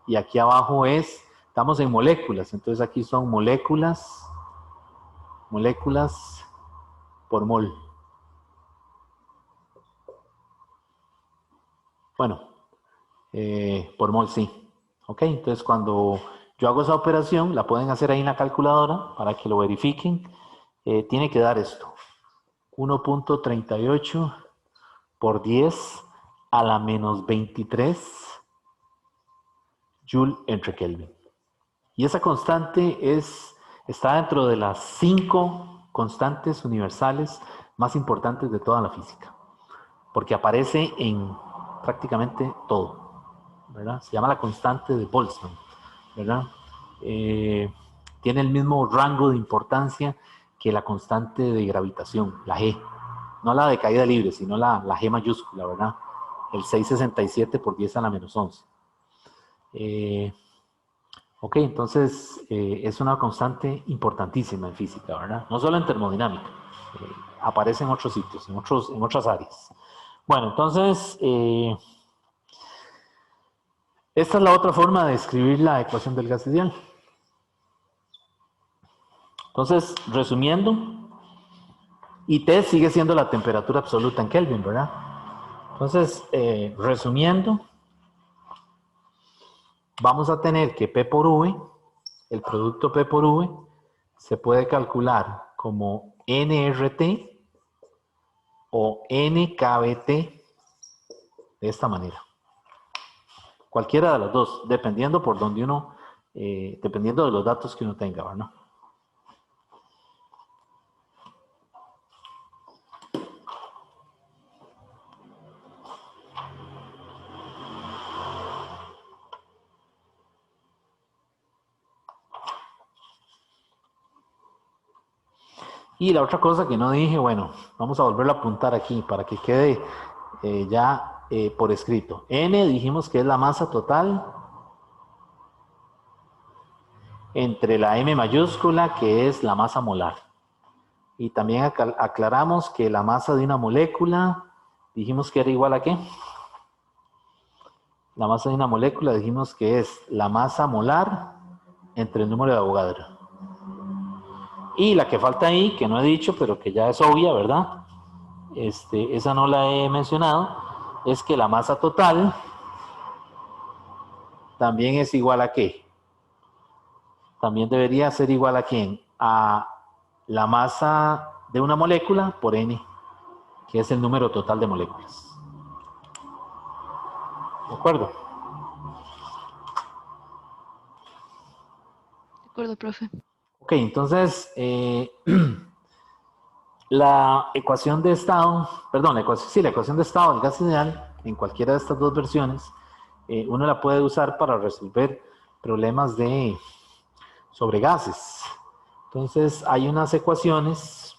Y aquí abajo estamos en moléculas, entonces aquí son moléculas por mol. Bueno, por mol sí. Ok, entonces cuando yo hago esa operación, la pueden hacer ahí en la calculadora para que lo verifiquen. Tiene que dar esto. 1.38 por 10 a la menos 23 Joule entre Kelvin. Y esa constante está dentro de las 5 constantes universales más importantes de toda la física, porque aparece en prácticamente todo, ¿verdad? Se llama la constante de Boltzmann, ¿verdad? Tiene el mismo rango de importancia que la constante de gravitación, la G, no la de caída libre, sino la G mayúscula, ¿verdad? El 667 por 10 a la menos 11. Ok, entonces es una constante importantísima en física, ¿verdad? No solo en termodinámica, aparece en otros sitios, en otras áreas. Bueno, entonces, esta es la otra forma de escribir la ecuación del gas ideal. Entonces, resumiendo, y T sigue siendo la temperatura absoluta en Kelvin, ¿verdad? Entonces, resumiendo, vamos a tener que P por V, el producto P por V, se puede calcular como nRT o nKBT de esta manera. Cualquiera de las dos, dependiendo por donde uno, dependiendo de los datos que uno tenga, ¿verdad? Y la otra cosa que no dije, bueno, vamos a volverlo a apuntar aquí para que quede ya por escrito. N dijimos que es la masa total entre la M mayúscula, que es la masa molar. Y también aclaramos que la masa de una molécula, dijimos que era igual a ¿qué? La masa de una molécula dijimos que es la masa molar entre el número de Avogadro. Y la que falta ahí, que no he dicho, pero que ya es obvia, ¿verdad? Esa no la he mencionado, es que la masa total también es igual a ¿qué? También debería ser igual a ¿quién? A la masa de una molécula por N, que es el número total de moléculas. ¿De acuerdo? De acuerdo, profe. Ok, entonces, la ecuación de estado, perdón, la ecuación de estado del gas ideal, en cualquiera de estas dos versiones, uno la puede usar para resolver problemas sobre gases. Entonces, hay unas ecuaciones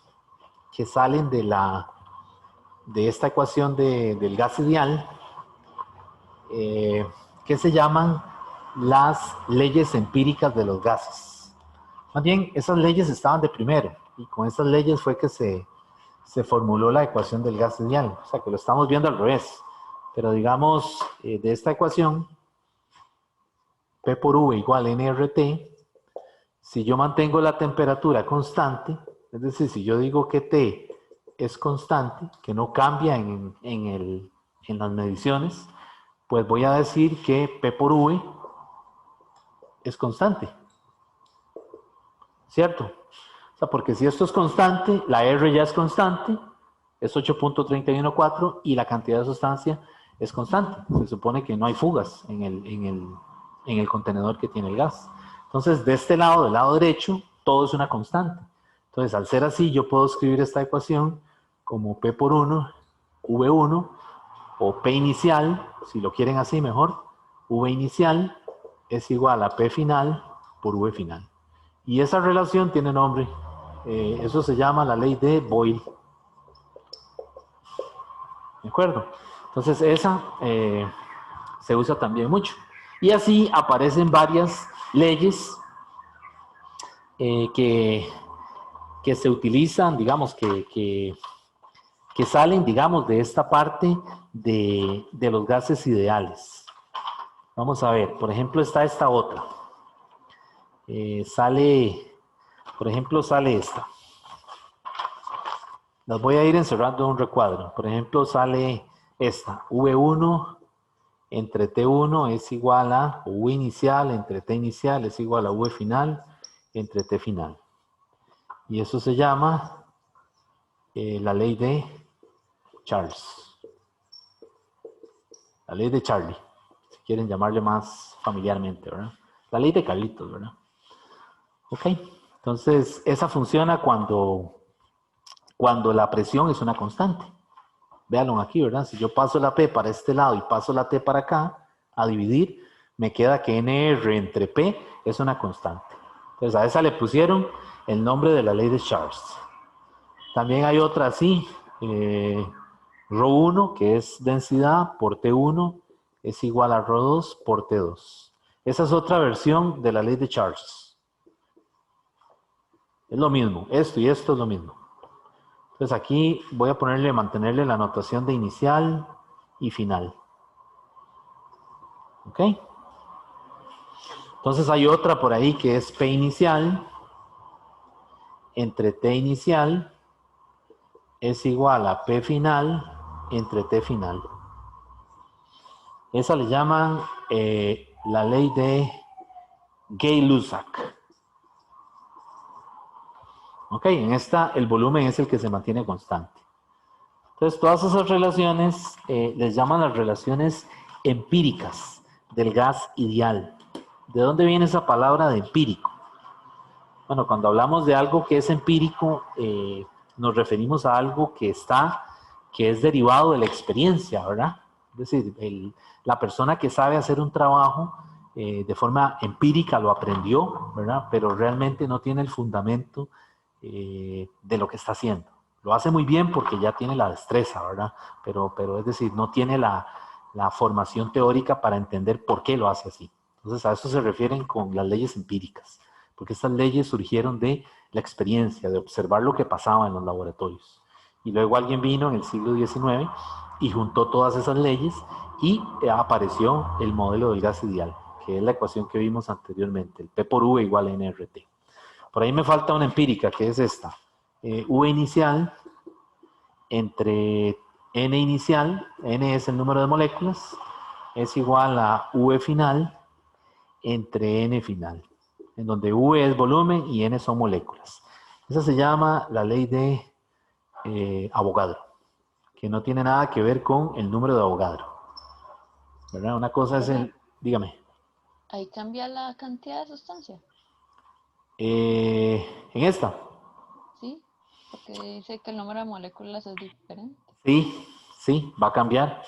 que salen de esta ecuación del gas ideal, que se llaman las leyes empíricas de los gases. Más bien, esas leyes estaban de primero, y con esas leyes fue que se formuló la ecuación del gas ideal. O sea, que lo estamos viendo al revés. Pero digamos, de esta ecuación, P por V igual nRT, si yo mantengo la temperatura constante, es decir, si yo digo que T es constante, que no cambia en en las mediciones, pues voy a decir que P por V es constante, ¿cierto? O sea, porque si esto es constante, la R ya es constante, es 8.314 y la cantidad de sustancia es constante. Se supone que no hay fugas en el contenedor que tiene el gas. Entonces, de este lado, del lado derecho, todo es una constante. Entonces, al ser así, yo puedo escribir esta ecuación como P por 1, V1, o P inicial, si lo quieren así mejor, V inicial es igual a P final por V final. Y esa relación tiene nombre. Eso se llama la ley de Boyle. ¿De acuerdo? Entonces, esa se usa también mucho. Y así aparecen varias leyes que se utilizan, digamos, que salen, digamos, de esta parte de los gases ideales. Vamos a ver, por ejemplo, está esta otra. Por ejemplo, sale esta. Las voy a ir encerrando en un recuadro. Por ejemplo, sale esta. V1 entre T1 es igual a V inicial entre T inicial es igual a V final entre T final. Y eso se llama la ley de Charles. La ley de Charlie, si quieren llamarle más familiarmente, ¿verdad? La ley de Carlitos, ¿verdad? Ok, entonces esa funciona cuando la presión es una constante. Véanlo aquí, ¿verdad? Si yo paso la P para este lado y paso la T para acá, a dividir, me queda que NR entre P es una constante. Entonces a esa le pusieron el nombre de la ley de Charles. También hay otra así, Rho1, que es densidad, por T1 es igual a Rho2 por T2. Esa es otra versión de la ley de Charles. Es lo mismo, esto y esto es lo mismo. Entonces aquí voy a mantenerle la notación de inicial y final. ¿Ok? Entonces hay otra por ahí que es P inicial entre T inicial es igual a P final entre T final. Esa le llaman la ley de Gay-Lussac. Ok, en esta el volumen es el que se mantiene constante. Entonces todas esas relaciones les llaman las relaciones empíricas del gas ideal. ¿De dónde viene esa palabra de empírico? Bueno, cuando hablamos de algo que es empírico, nos referimos a algo que es derivado de la experiencia, ¿verdad? Es decir, la persona que sabe hacer un trabajo de forma empírica lo aprendió, ¿verdad? Pero realmente no tiene el fundamento de lo que está haciendo. Lo hace muy bien porque ya tiene la destreza, ¿verdad? Pero es decir, no tiene la formación teórica para entender por qué lo hace así. Entonces a eso se refieren con las leyes empíricas, porque estas leyes surgieron de la experiencia, de observar lo que pasaba en los laboratorios. Y luego alguien vino en el siglo XIX y juntó todas esas leyes y apareció el modelo del gas ideal, que es la ecuación que vimos anteriormente, el P por V igual a nRT. Por ahí me falta una empírica, que es esta. V inicial entre N inicial, N es el número de moléculas, es igual a V final entre N final, en donde V es volumen y N son moléculas. Esa se llama la ley de Avogadro, que no tiene nada que ver con el número de Avogadro, ¿verdad? Una cosa es el... Dígame. Ahí cambia la cantidad de sustancia. En esta. Sí, porque dice que el número de moléculas es diferente. Sí, va a cambiar.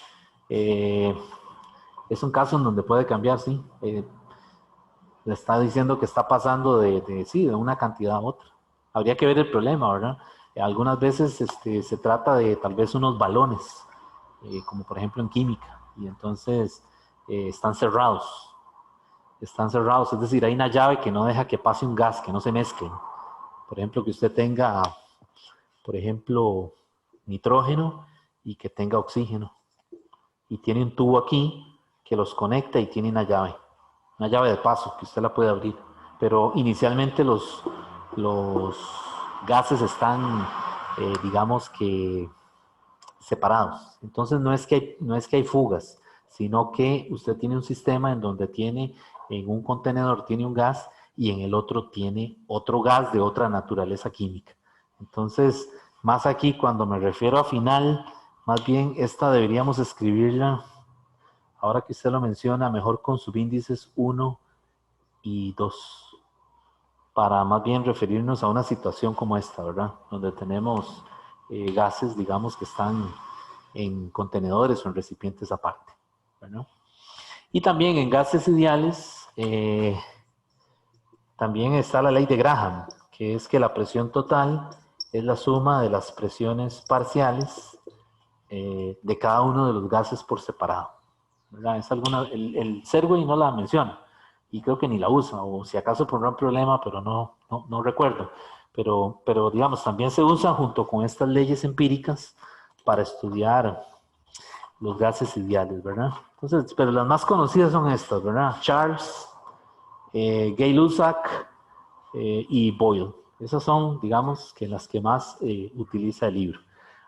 Es un caso en donde puede cambiar, sí. Le está diciendo que está pasando de una cantidad a otra. Habría que ver el problema, ¿verdad? Algunas veces se trata de tal vez unos balones, como por ejemplo en química, y entonces están cerrados. Están cerrados, es decir, hay una llave que no deja que pase un gas, que no se mezclen. Por ejemplo, que usted tenga, por ejemplo, nitrógeno y que tenga oxígeno. Y tiene un tubo aquí que los conecta y tiene una llave de paso que usted la puede abrir. Pero inicialmente los gases están, digamos que, separados. Entonces no es que hay fugas, sino que usted tiene un sistema en donde tiene, en un contenedor tiene un gas y en el otro tiene otro gas de otra naturaleza química. Entonces, más aquí cuando me refiero a final, más bien esta deberíamos escribirla, ahora que usted lo menciona, mejor con subíndices 1 y 2, para más bien referirnos a una situación como esta, ¿verdad? Donde tenemos gases, digamos, que están en contenedores o en recipientes aparte, ¿verdad? Y también en gases ideales, también está la ley de Graham, que es que la presión total es la suma de las presiones parciales de cada uno de los gases por separado, ¿verdad? Es el Serway no la menciona y creo que ni la usa, o si acaso pondrá un problema, pero no recuerdo. Pero digamos, también se usa junto con estas leyes empíricas para estudiar los gases ideales, ¿verdad? Entonces, pero las más conocidas son estas, ¿verdad? Charles, Gay-Lussac y Boyle. Esas son, digamos, que las que más utiliza el libro.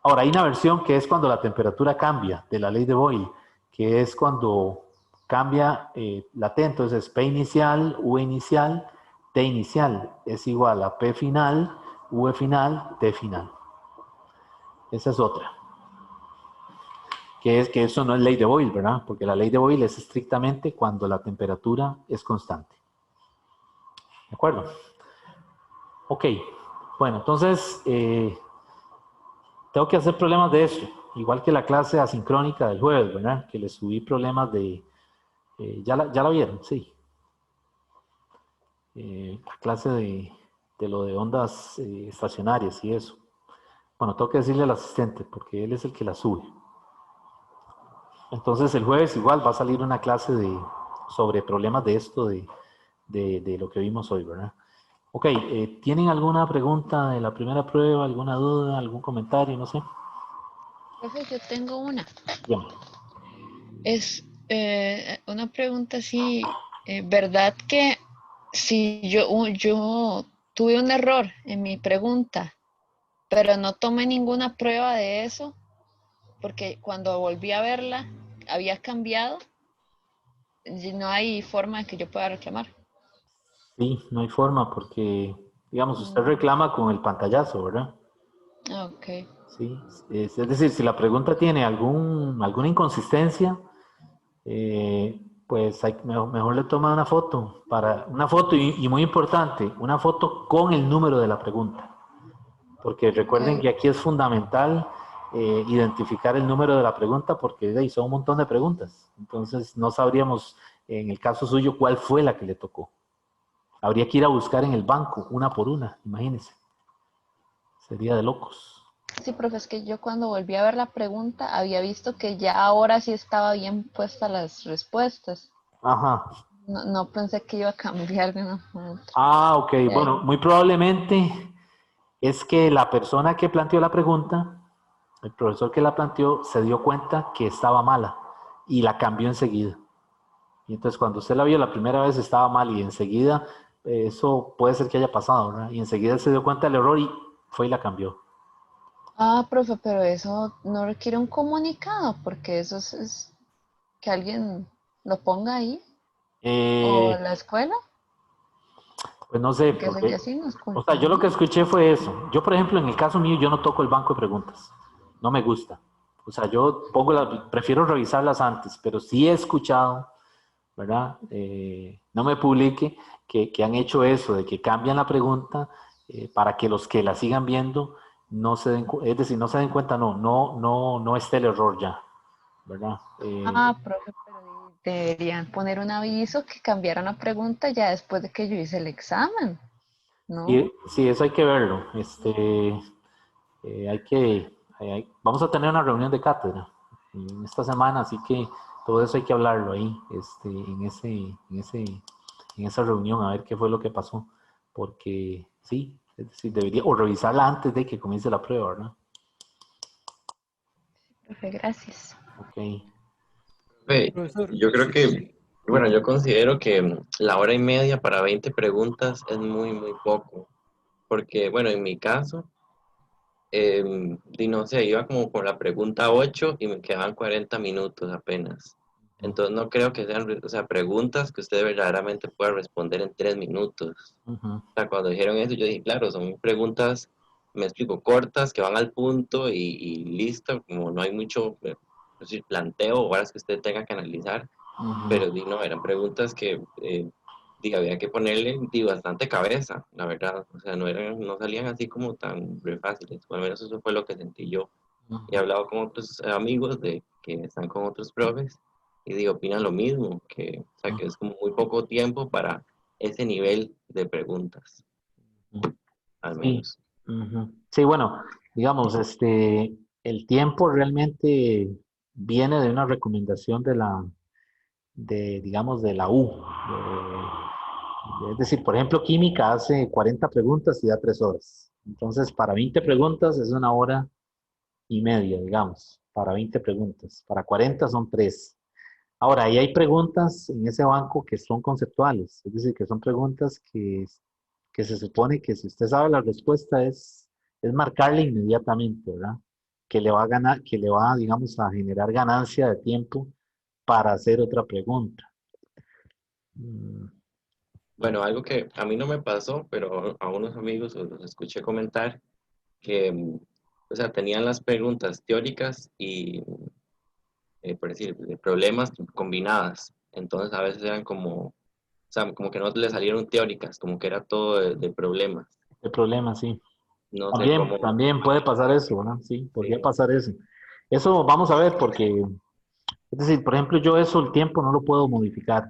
Ahora, hay una versión que es cuando la temperatura cambia, de la ley de Boyle, que es cuando cambia la T, entonces P inicial, U inicial, T inicial es igual a P final, U final, T final. Esa es otra. Que es que eso no es ley de Boyle, ¿verdad? Porque la ley de Boyle es estrictamente cuando la temperatura es constante. ¿De acuerdo? Ok. Bueno, entonces tengo que hacer problemas de eso, igual que la clase asincrónica del jueves, ¿verdad? Que les subí problemas de... ¿ya la vieron? Sí. La clase de lo de ondas estacionarias y eso. Bueno, tengo que decirle al asistente porque él es el que la sube. Entonces el jueves igual va a salir una clase sobre problemas de esto, de lo que vimos hoy, ¿verdad? Ok, ¿tienen alguna pregunta de la primera prueba, alguna duda, algún comentario, no sé? Profe, yo tengo una. Bien. Es una pregunta así, ¿verdad que si yo tuve un error en mi pregunta, pero no tomé ninguna prueba de eso, porque cuando volví a verla había cambiado, y no hay forma de que yo pueda reclamar? Sí, no hay forma porque, digamos, usted Mm, reclama con el pantallazo, ¿verdad? ok. Sí, es decir, si la pregunta tiene alguna inconsistencia, pues mejor le toma una foto y muy importante, una foto con el número de la pregunta, porque recuerden Ok. que aquí es fundamental identificar el número de la pregunta porque de ahí son un montón de preguntas, entonces no sabríamos en el caso suyo cuál fue la que le tocó. Habría que ir a buscar en el banco una por una, imagínense, sería de locos. Sí, profe, es que yo cuando volví a ver la pregunta había visto que ya ahora sí estaba bien puestas las respuestas. Ajá. No pensé que iba a cambiar de una forma a otra. Ah, ok. Ya, Bueno, muy probablemente es que la persona que planteó la pregunta, el profesor que la planteó, se dio cuenta que estaba mala y la cambió enseguida. Y entonces cuando usted la vio la primera vez estaba mal y enseguida, eso puede ser que haya pasado, ¿verdad? Y enseguida se dio cuenta del error y fue y la cambió. ah, profe, pero eso no requiere un comunicado, porque eso es que alguien lo ponga ahí, o Eh, la escuela, pues no sé, porque eso ya porque, sí nos o sea, yo lo que confundió. escuché fue eso. Yo, por ejemplo, en el caso mío, yo no toco el banco de preguntas. No me gusta. O sea, prefiero revisarlas antes, pero sí he escuchado, ¿verdad? No me publique que han hecho eso, de que cambian la pregunta para que los que la sigan viendo no se den, es decir, no se den cuenta, no esté el error ya, ¿verdad? Ah, profe, pero deberían poner un aviso que cambiaron la pregunta ya después de que yo hice el examen, ¿no? Sí, sí, eso hay que verlo. Vamos a tener una reunión de cátedra en esta semana, así que todo eso hay que hablarlo ahí, en esa reunión, a ver qué fue lo que pasó, porque sí, es decir, debería, o revisarla antes de que comience la prueba, ¿verdad? Profe, gracias. Ok, Ve, Profesor, yo creo que, bueno, yo considero que la hora y media para 20 preguntas es muy, muy poco. Porque, bueno, en mi caso, y no sé, iba como por la pregunta 8 y me quedaban 40 minutos apenas. Entonces no creo que sean, o sea, preguntas que usted verdaderamente pueda responder en 3 minutos. Ujú. O sea, cuando dijeron eso, yo dije, claro, son preguntas, me explico, cortas, que van al punto y listo, como no hay mucho, es decir, planteo o horas que usted tenga que analizar, Ujú. pero no, eran preguntas que había que ponerle bastante cabeza, la verdad. O sea, no salían así como tan re fáciles. Por lo menos eso fue lo que sentí yo. He Ujú. hablado con otros amigos que están con otros profes y opinan lo mismo, o sea, que es como muy poco tiempo para ese nivel de preguntas, Ujú. al Sí, menos. ujú. Sí, bueno, digamos, el tiempo realmente viene de una recomendación digamos, de la U. Es decir, por ejemplo, química hace 40 preguntas y da 3 horas. Entonces, para 20 preguntas es 1 hora y media, digamos, para 20 preguntas. Para 40 son 3. Ahora, ahí hay preguntas en ese banco que son conceptuales, es decir, que son preguntas que se supone que si usted sabe la respuesta es marcarle inmediatamente, ¿verdad? Que le va a ganar, que le va, digamos, a generar ganancia de tiempo para hacer otra pregunta. Mm. Bueno, algo que a mí no me pasó, pero a unos amigos los escuché comentar que, o sea, tenían las preguntas teóricas y, por decir, de problemas combinadas. Entonces a veces eran como, o sea, como que no le salieron teóricas, como que era todo de problemas. El problema, sí. No sé También, cómo. también puede pasar eso, ¿verdad? Sí, podría Sí, pasar eso. Eso vamos a ver porque, es decir, por ejemplo, yo eso el tiempo no lo puedo modificar,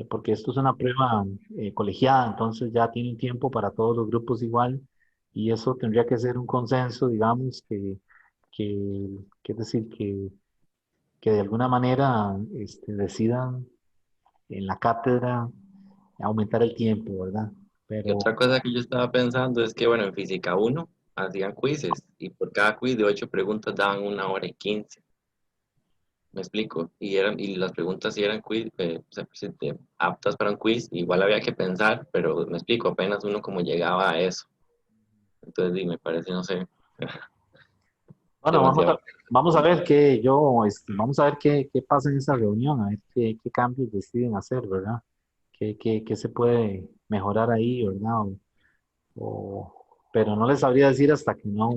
porque esto es una prueba colegiada, entonces ya tiene un tiempo para todos los grupos igual, y eso tendría que ser un consenso, digamos, que, que es decir, que de alguna manera decidan en la cátedra aumentar el tiempo, ¿verdad? y Pero otra cosa que yo estaba pensando es que, bueno, en física uno hacían quizzes y por cada quiz de 8 preguntas daban 1 hora y 15. Me explico. Y las preguntas sí eran quiz, o sea, pues, aptas para un quiz. Igual había que pensar, pero me explico, apenas uno como llegaba a eso. Entonces, me parece, no sé, bueno, demasiado. vamos a ver vamos a ver qué pasa en esa reunión, a ver qué cambios deciden hacer, ¿verdad? Qué se puede mejorar ahí, ¿verdad? O- pero no les sabría decir hasta que no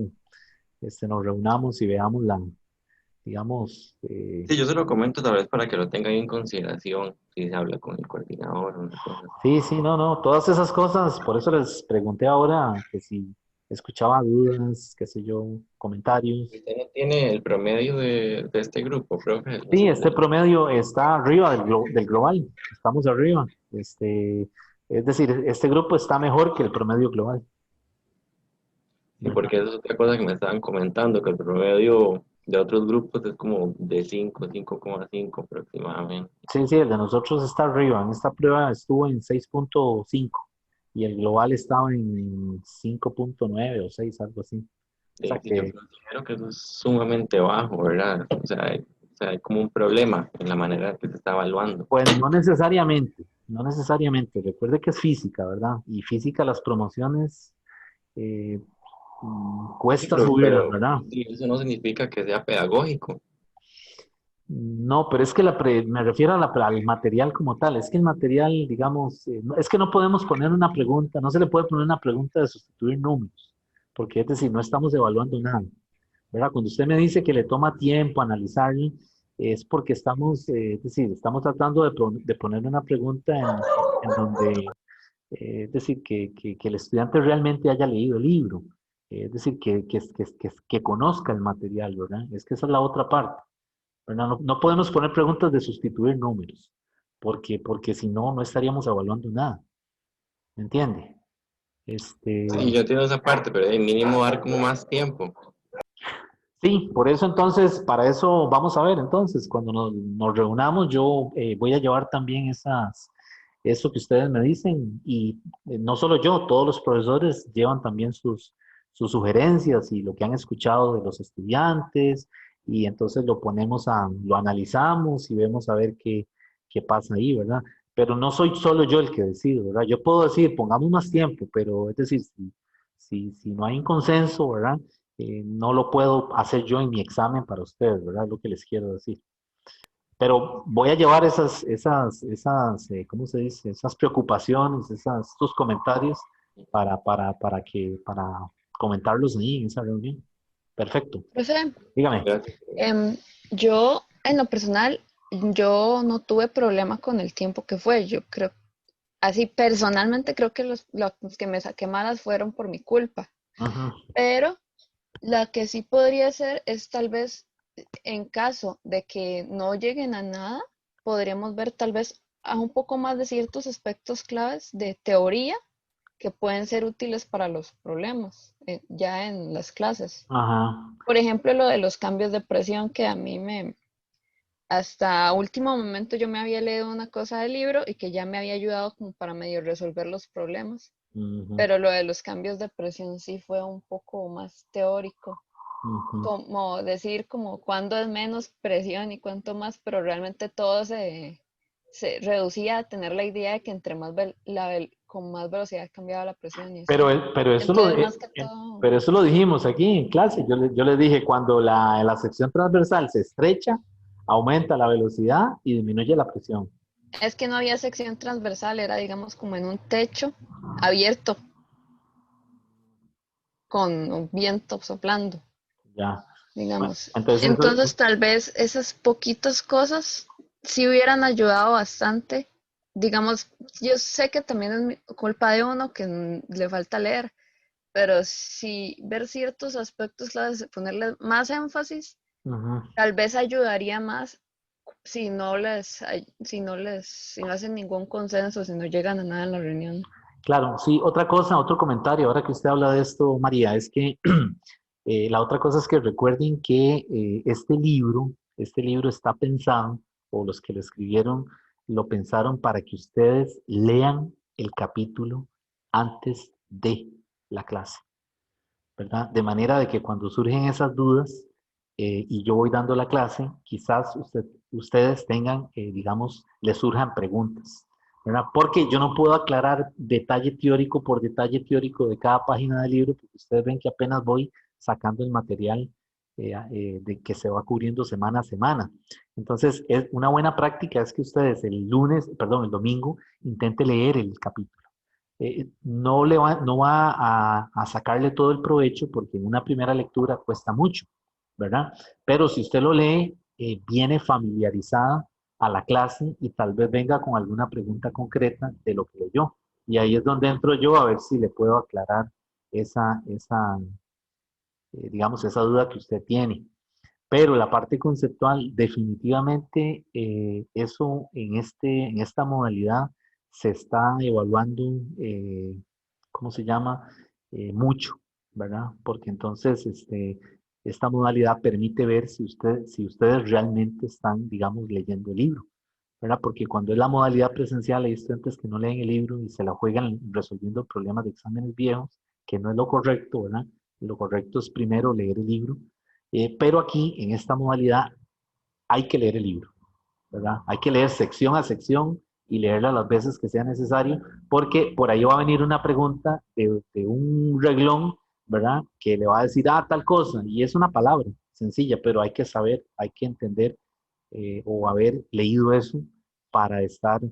nos reunamos y veamos digamos, Sí, yo se lo comento tal vez para que lo tengan en consideración si se habla con el coordinador o una cosa así. sí, sí, no, no, todas esas cosas, por eso les pregunté ahora que si escuchaba dudas, qué sé yo, comentarios. ¿Usted no tiene el promedio de este grupo, profe? Sí, este promedio está arriba del global, estamos arriba. Es decir, este grupo está mejor que el promedio global, Sí, ¿verdad? porque eso es otra cosa que me estaban comentando, que el promedio de otros grupos es como de 5,5 aproximadamente. Sí, sí, el de nosotros está arriba. En esta prueba estuvo en 6.5 y el global estaba en 5.9 o 6, algo así. O sea Sí, yo que, considero que eso es sumamente bajo, ¿verdad? O sea, hay como un problema en la manera que se está evaluando. pues no necesariamente, no necesariamente. Recuerde que es física, ¿verdad? Y física las promociones eh, Sí, cuesta pero, subirlas, pero ¿verdad? sí, eso no significa que sea pedagógico. No, pero es que me refiero al material como tal. Es que el material, digamos, es que no podemos poner una pregunta, no se le puede poner una pregunta de sustituir números, porque es decir, no estamos evaluando nada, ¿verdad? Cuando usted me dice que le toma tiempo analizarlo, es porque estamos, es decir, estamos tratando de poner una pregunta en donde, es decir, que el estudiante realmente haya leído el libro, es decir, que conozca el material, ¿verdad? Es que esa es la otra parte. ¿Verdad? No, no podemos poner preguntas de sustituir números, porque si no, no estaríamos evaluando nada. ¿Me entiende? Sí, yo entiendo esa parte, pero de mínimo dar como más tiempo. Sí, por eso entonces, para eso vamos a ver, entonces, cuando nos reunamos, yo voy a llevar también eso que ustedes me dicen y no solo yo, todos los profesores llevan también sus sugerencias y lo que han escuchado de los estudiantes y entonces lo analizamos y vemos a ver qué pasa ahí, ¿verdad? Pero no soy solo yo el que decido, ¿verdad? Yo puedo decir, pongamos más tiempo, pero es decir, si no hay un consenso, ¿verdad? no lo puedo hacer yo en mi examen para ustedes, ¿verdad? Es lo que les quiero decir. Pero voy a llevar ¿cómo se dice? Esas preocupaciones, estos comentarios para comentarlos ahí en esa reunión. Perfecto. Profe, Dígame. Gracias. yo en lo personal, yo no tuve problema con el tiempo que fue. Yo creo, así personalmente creo que los que me saqué malas fueron por mi culpa. Ajá. Pero la que sí podría ser es tal vez en caso de que no lleguen a nada, podríamos ver tal vez a un poco más de ciertos aspectos claves de teoría que pueden ser útiles para los problemas ya en las clases. Ajá. Por ejemplo, lo de los cambios de presión que a mí hasta último momento yo me había leído una cosa del libro y que ya me había ayudado como para medio resolver los problemas. Ujú, Pero lo de los cambios de presión sí fue un poco más teórico, ujú. como decir como cuándo es menos presión y cuánto más, pero realmente todo se reducía a tener la idea de que entre más con más velocidad cambiaba la presión y así. Pero Entonces, más que todo, pero eso lo dijimos aquí en clase. Yo les dije, cuando la sección transversal se estrecha, aumenta la velocidad y disminuye la presión. es que no había sección transversal, era digamos como en un techo abierto con un viento soplando, Ya. Bueno, digamos. entonces, Entonces, tal vez esas poquitas cosas sí hubieran ayudado bastante. Digamos, yo sé que también es culpa de uno que le falta leer, pero si ver ciertos aspectos claves, ponerle más énfasis, ujú. tal vez ayudaría más si no hacen ningún consenso, si no llegan a nada en la reunión. Claro, sí, otra cosa, otro comentario, ahora que usted habla de esto, María, es que la otra cosa es que recuerden que este libro está pensado, o los que lo escribieron lo pensaron para que ustedes lean el capítulo antes de la clase, ¿verdad? De manera de que cuando surgen esas dudas y yo voy dando la clase, quizás ustedes tengan, digamos, les surjan preguntas, ¿verdad? Porque yo no puedo aclarar detalle teórico por detalle teórico de cada página del libro, porque ustedes ven que apenas voy sacando el material de que se va cubriendo semana a semana. Entonces, una buena práctica es que ustedes el domingo, intenten leer el capítulo. No va a sacarle todo el provecho porque en una primera lectura cuesta mucho, ¿verdad? Pero si usted lo lee, viene familiarizada a la clase y tal vez venga con alguna pregunta concreta de lo que leyó. Y ahí es donde entro yo a ver si le puedo aclarar digamos, esa duda que usted tiene. Pero la parte conceptual, definitivamente, eso en esta modalidad se está evaluando, ¿cómo se llama? Mucho, ¿verdad? Porque entonces esta modalidad permite ver si ustedes realmente están, digamos, leyendo el libro, ¿verdad? Porque cuando es la modalidad presencial hay estudiantes que no leen el libro y se la juegan resolviendo problemas de exámenes viejos, que no es lo correcto, ¿verdad? Lo correcto es primero leer el libro, pero aquí en esta modalidad hay que leer el libro, ¿verdad? Hay que leer sección a sección y leerla las veces que sea necesario, porque por ahí va a venir una pregunta de un reglón, ¿verdad? Que le va a decir, tal cosa, y es una palabra sencilla, pero hay que saber, hay que entender o haber leído eso para estar,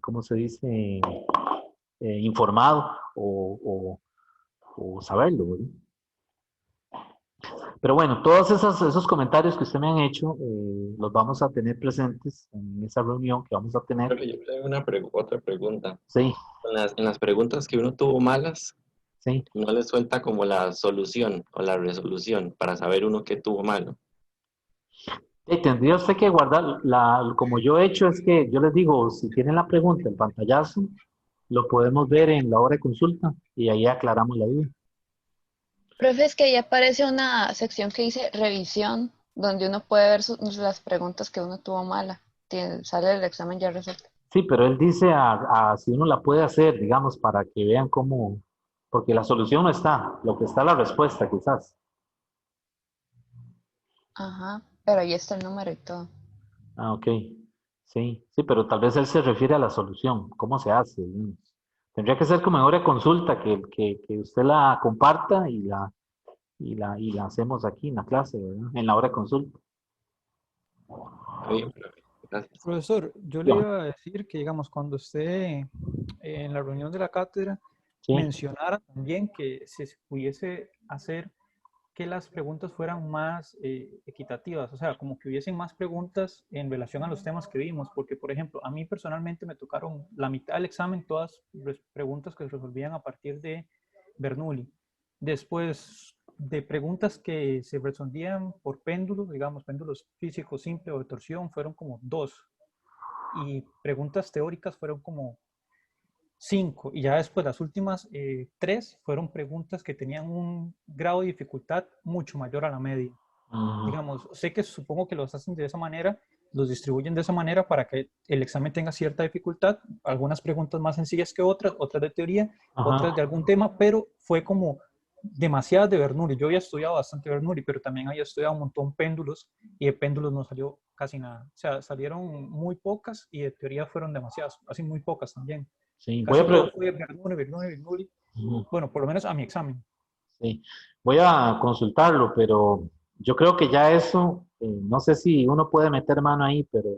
¿cómo se dice? Informado o saberlo, ¿verdad? Pero bueno, todos esos comentarios que usted me han hecho, los vamos a tener presentes en esa reunión que vamos a tener. Pero yo tengo otra pregunta. Sí, En las preguntas que uno tuvo malas, sí. no le suelta como la solución o la resolución para saber uno qué tuvo malo. Tendría usted que guardar, como yo he hecho, es que yo les digo, si tienen la pregunta, el pantallazo, lo podemos ver en la hora de consulta y ahí aclaramos la duda. Profe, es que ahí aparece una sección que dice revisión, donde uno puede ver las preguntas que uno tuvo mala. Sale el examen ya resuelto. Sí, pero él dice si uno la puede hacer, digamos, para que vean cómo, porque la solución no está, lo que está es la respuesta, quizás. Ajá, pero ahí está el número y todo. Ok. Sí, pero tal vez él se refiere a la solución, cómo se hace, digamos. Tendría que ser como en hora de consulta, que usted la comparta y la hacemos aquí en la clase, ¿verdad? En la hora de consulta. Está bien, profe. Gracias. Profesor, yo le Yo, iba a decir que, digamos, cuando usted en la reunión de la cátedra sí. mencionara también que se pudiese hacer que las preguntas fueran más equitativas, o sea, como que hubiesen más preguntas en relación a los temas que vimos, porque, por ejemplo, a mí personalmente me tocaron la mitad del examen, todas preguntas que se resolvían a partir de Bernoulli. Después de preguntas que se resolvían por péndulos, digamos, péndulos físicos simples o de torsión, fueron como 2. Y preguntas teóricas fueron como 5. Y ya después las últimas 3 fueron preguntas que tenían un grado de dificultad mucho mayor a la media. Digamos, sé que supongo que los hacen de esa manera, los distribuyen de esa manera para que el examen tenga cierta dificultad, algunas preguntas más sencillas que otras, otras de teoría, otras de algún tema, pero fue como demasiadas de Bernoulli. Yo había estudiado bastante Bernoulli, pero también había estudiado un montón péndulos y de péndulos no salió casi nada. O sea, salieron muy pocas y de teoría fueron demasiadas, así muy pocas también. Sí, Casi todo fue Bernoulli, Bernoulli, Bernoulli. Bueno, por lo menos a mi examen. Sí, voy a consultarlo, pero yo creo que ya eso, no sé si uno puede meter mano ahí, pero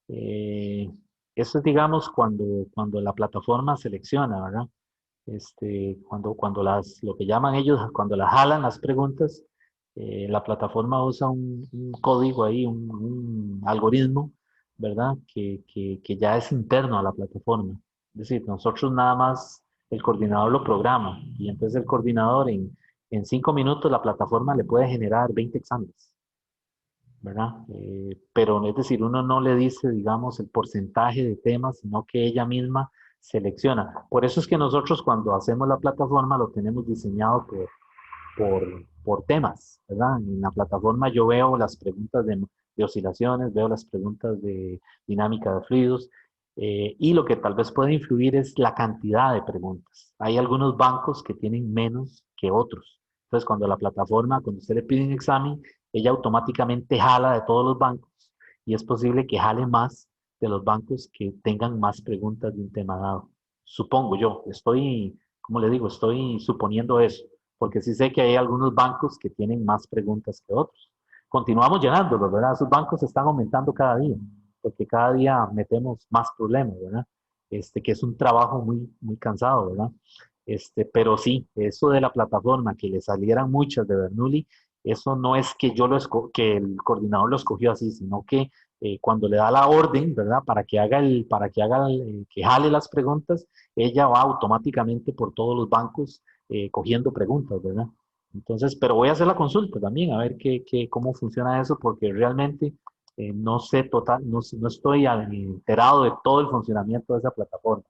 eso es, digamos, cuando la plataforma selecciona, ¿verdad? Cuando lo que llaman ellos, cuando las jalan las preguntas, la plataforma usa un código ahí, un algoritmo, ¿verdad? Que ya es interno a la plataforma. Es decir, nosotros nada más, el coordinador lo programa y entonces el coordinador en 5 minutos la plataforma le puede generar 20 exámenes, ¿verdad? Pero es decir, uno no le dice, digamos, el porcentaje de temas, sino que ella misma selecciona. Por eso es que nosotros cuando hacemos la plataforma lo tenemos diseñado por temas, ¿verdad? En la plataforma yo veo las preguntas de oscilaciones, veo las preguntas de dinámica de fluidos, y lo que tal vez puede influir es la cantidad de preguntas. Hay algunos bancos que tienen menos que otros. Entonces, cuando la plataforma, cuando usted le pide un examen, ella automáticamente jala de todos los bancos y es posible que jale más de los bancos que tengan más preguntas de un tema dado. Supongo yo, como le digo, estoy suponiendo eso, porque sí sé que hay algunos bancos que tienen más preguntas que otros. Continuamos llenándolos, ¿verdad? Esos bancos están aumentando cada día, porque cada día metemos más problemas, ¿verdad? Que es un trabajo muy, muy cansado, ¿verdad? Pero sí, eso de la plataforma, que le salieran muchas de Bernoulli, eso no es que que el coordinador lo escogió así, sino que cuando le da la orden, ¿verdad? Que jale las preguntas, ella va automáticamente por todos los bancos cogiendo preguntas, ¿verdad? Entonces, pero voy a hacer la consulta también, a ver cómo funciona eso, porque realmente no sé no estoy enterado de todo el funcionamiento de esa plataforma.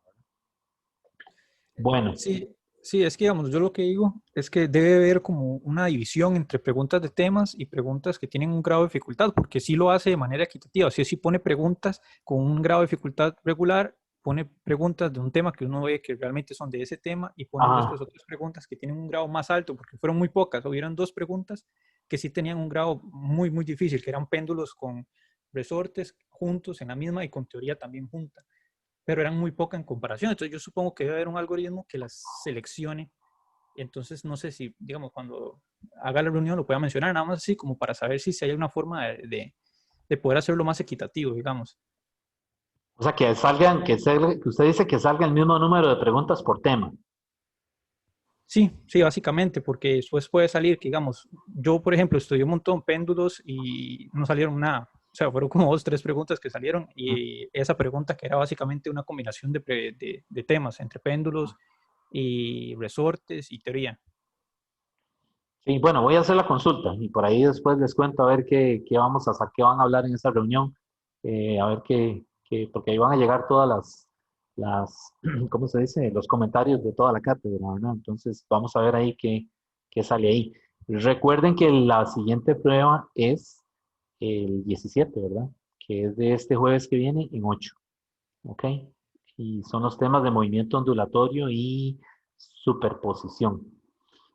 Bueno, Sí, sí, es que digamos, yo lo que digo es que debe haber como una división entre preguntas de temas y preguntas que tienen un grado de dificultad, porque sí lo hace de manera equitativa. O sea, sí pone preguntas con un grado de dificultad regular, pone preguntas de un tema que uno ve que realmente son de ese tema y pone después ajá, otras preguntas que tienen un grado más alto, porque fueron muy pocas. Hubieron 2 preguntas que sí tenían un grado muy, muy difícil, que eran péndulos con resortes juntos en la misma y con teoría también junta, pero eran muy pocas en comparación. Entonces yo supongo que debe haber un algoritmo que las seleccione. Entonces no sé si, digamos, cuando haga la reunión lo pueda mencionar, nada más así como para saber si hay una forma de poder hacerlo más equitativo, digamos. o sea, que usted dice que salga el mismo número de preguntas por tema. Sí, sí, básicamente, porque después puede salir que, digamos, yo, por ejemplo, estudié un montón péndulos y no salieron nada. O sea, fueron como 2, 3 preguntas que salieron y esa pregunta que era básicamente una combinación de temas entre péndulos y resortes y teoría. Sí, bueno, voy a hacer la consulta y por ahí después les cuento a ver qué van a hablar en esta reunión, a ver porque ahí van a llegar todas ¿cómo se dice? Los comentarios de toda la cátedra, ¿verdad? Entonces vamos a ver ahí qué sale ahí. Recuerden que la siguiente prueba es el 17, ¿verdad? Que es de este jueves que viene en 8, ¿ok? Y son los temas de movimiento ondulatorio y superposición.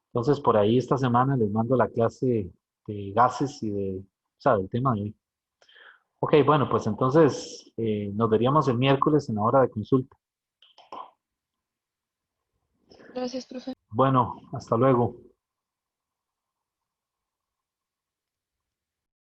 Entonces, por ahí esta semana les mando la clase de gases o sea, del tema de hoy. Ok, bueno, pues entonces nos veríamos el miércoles en la hora de consulta. Gracias, profe. Bueno, hasta luego.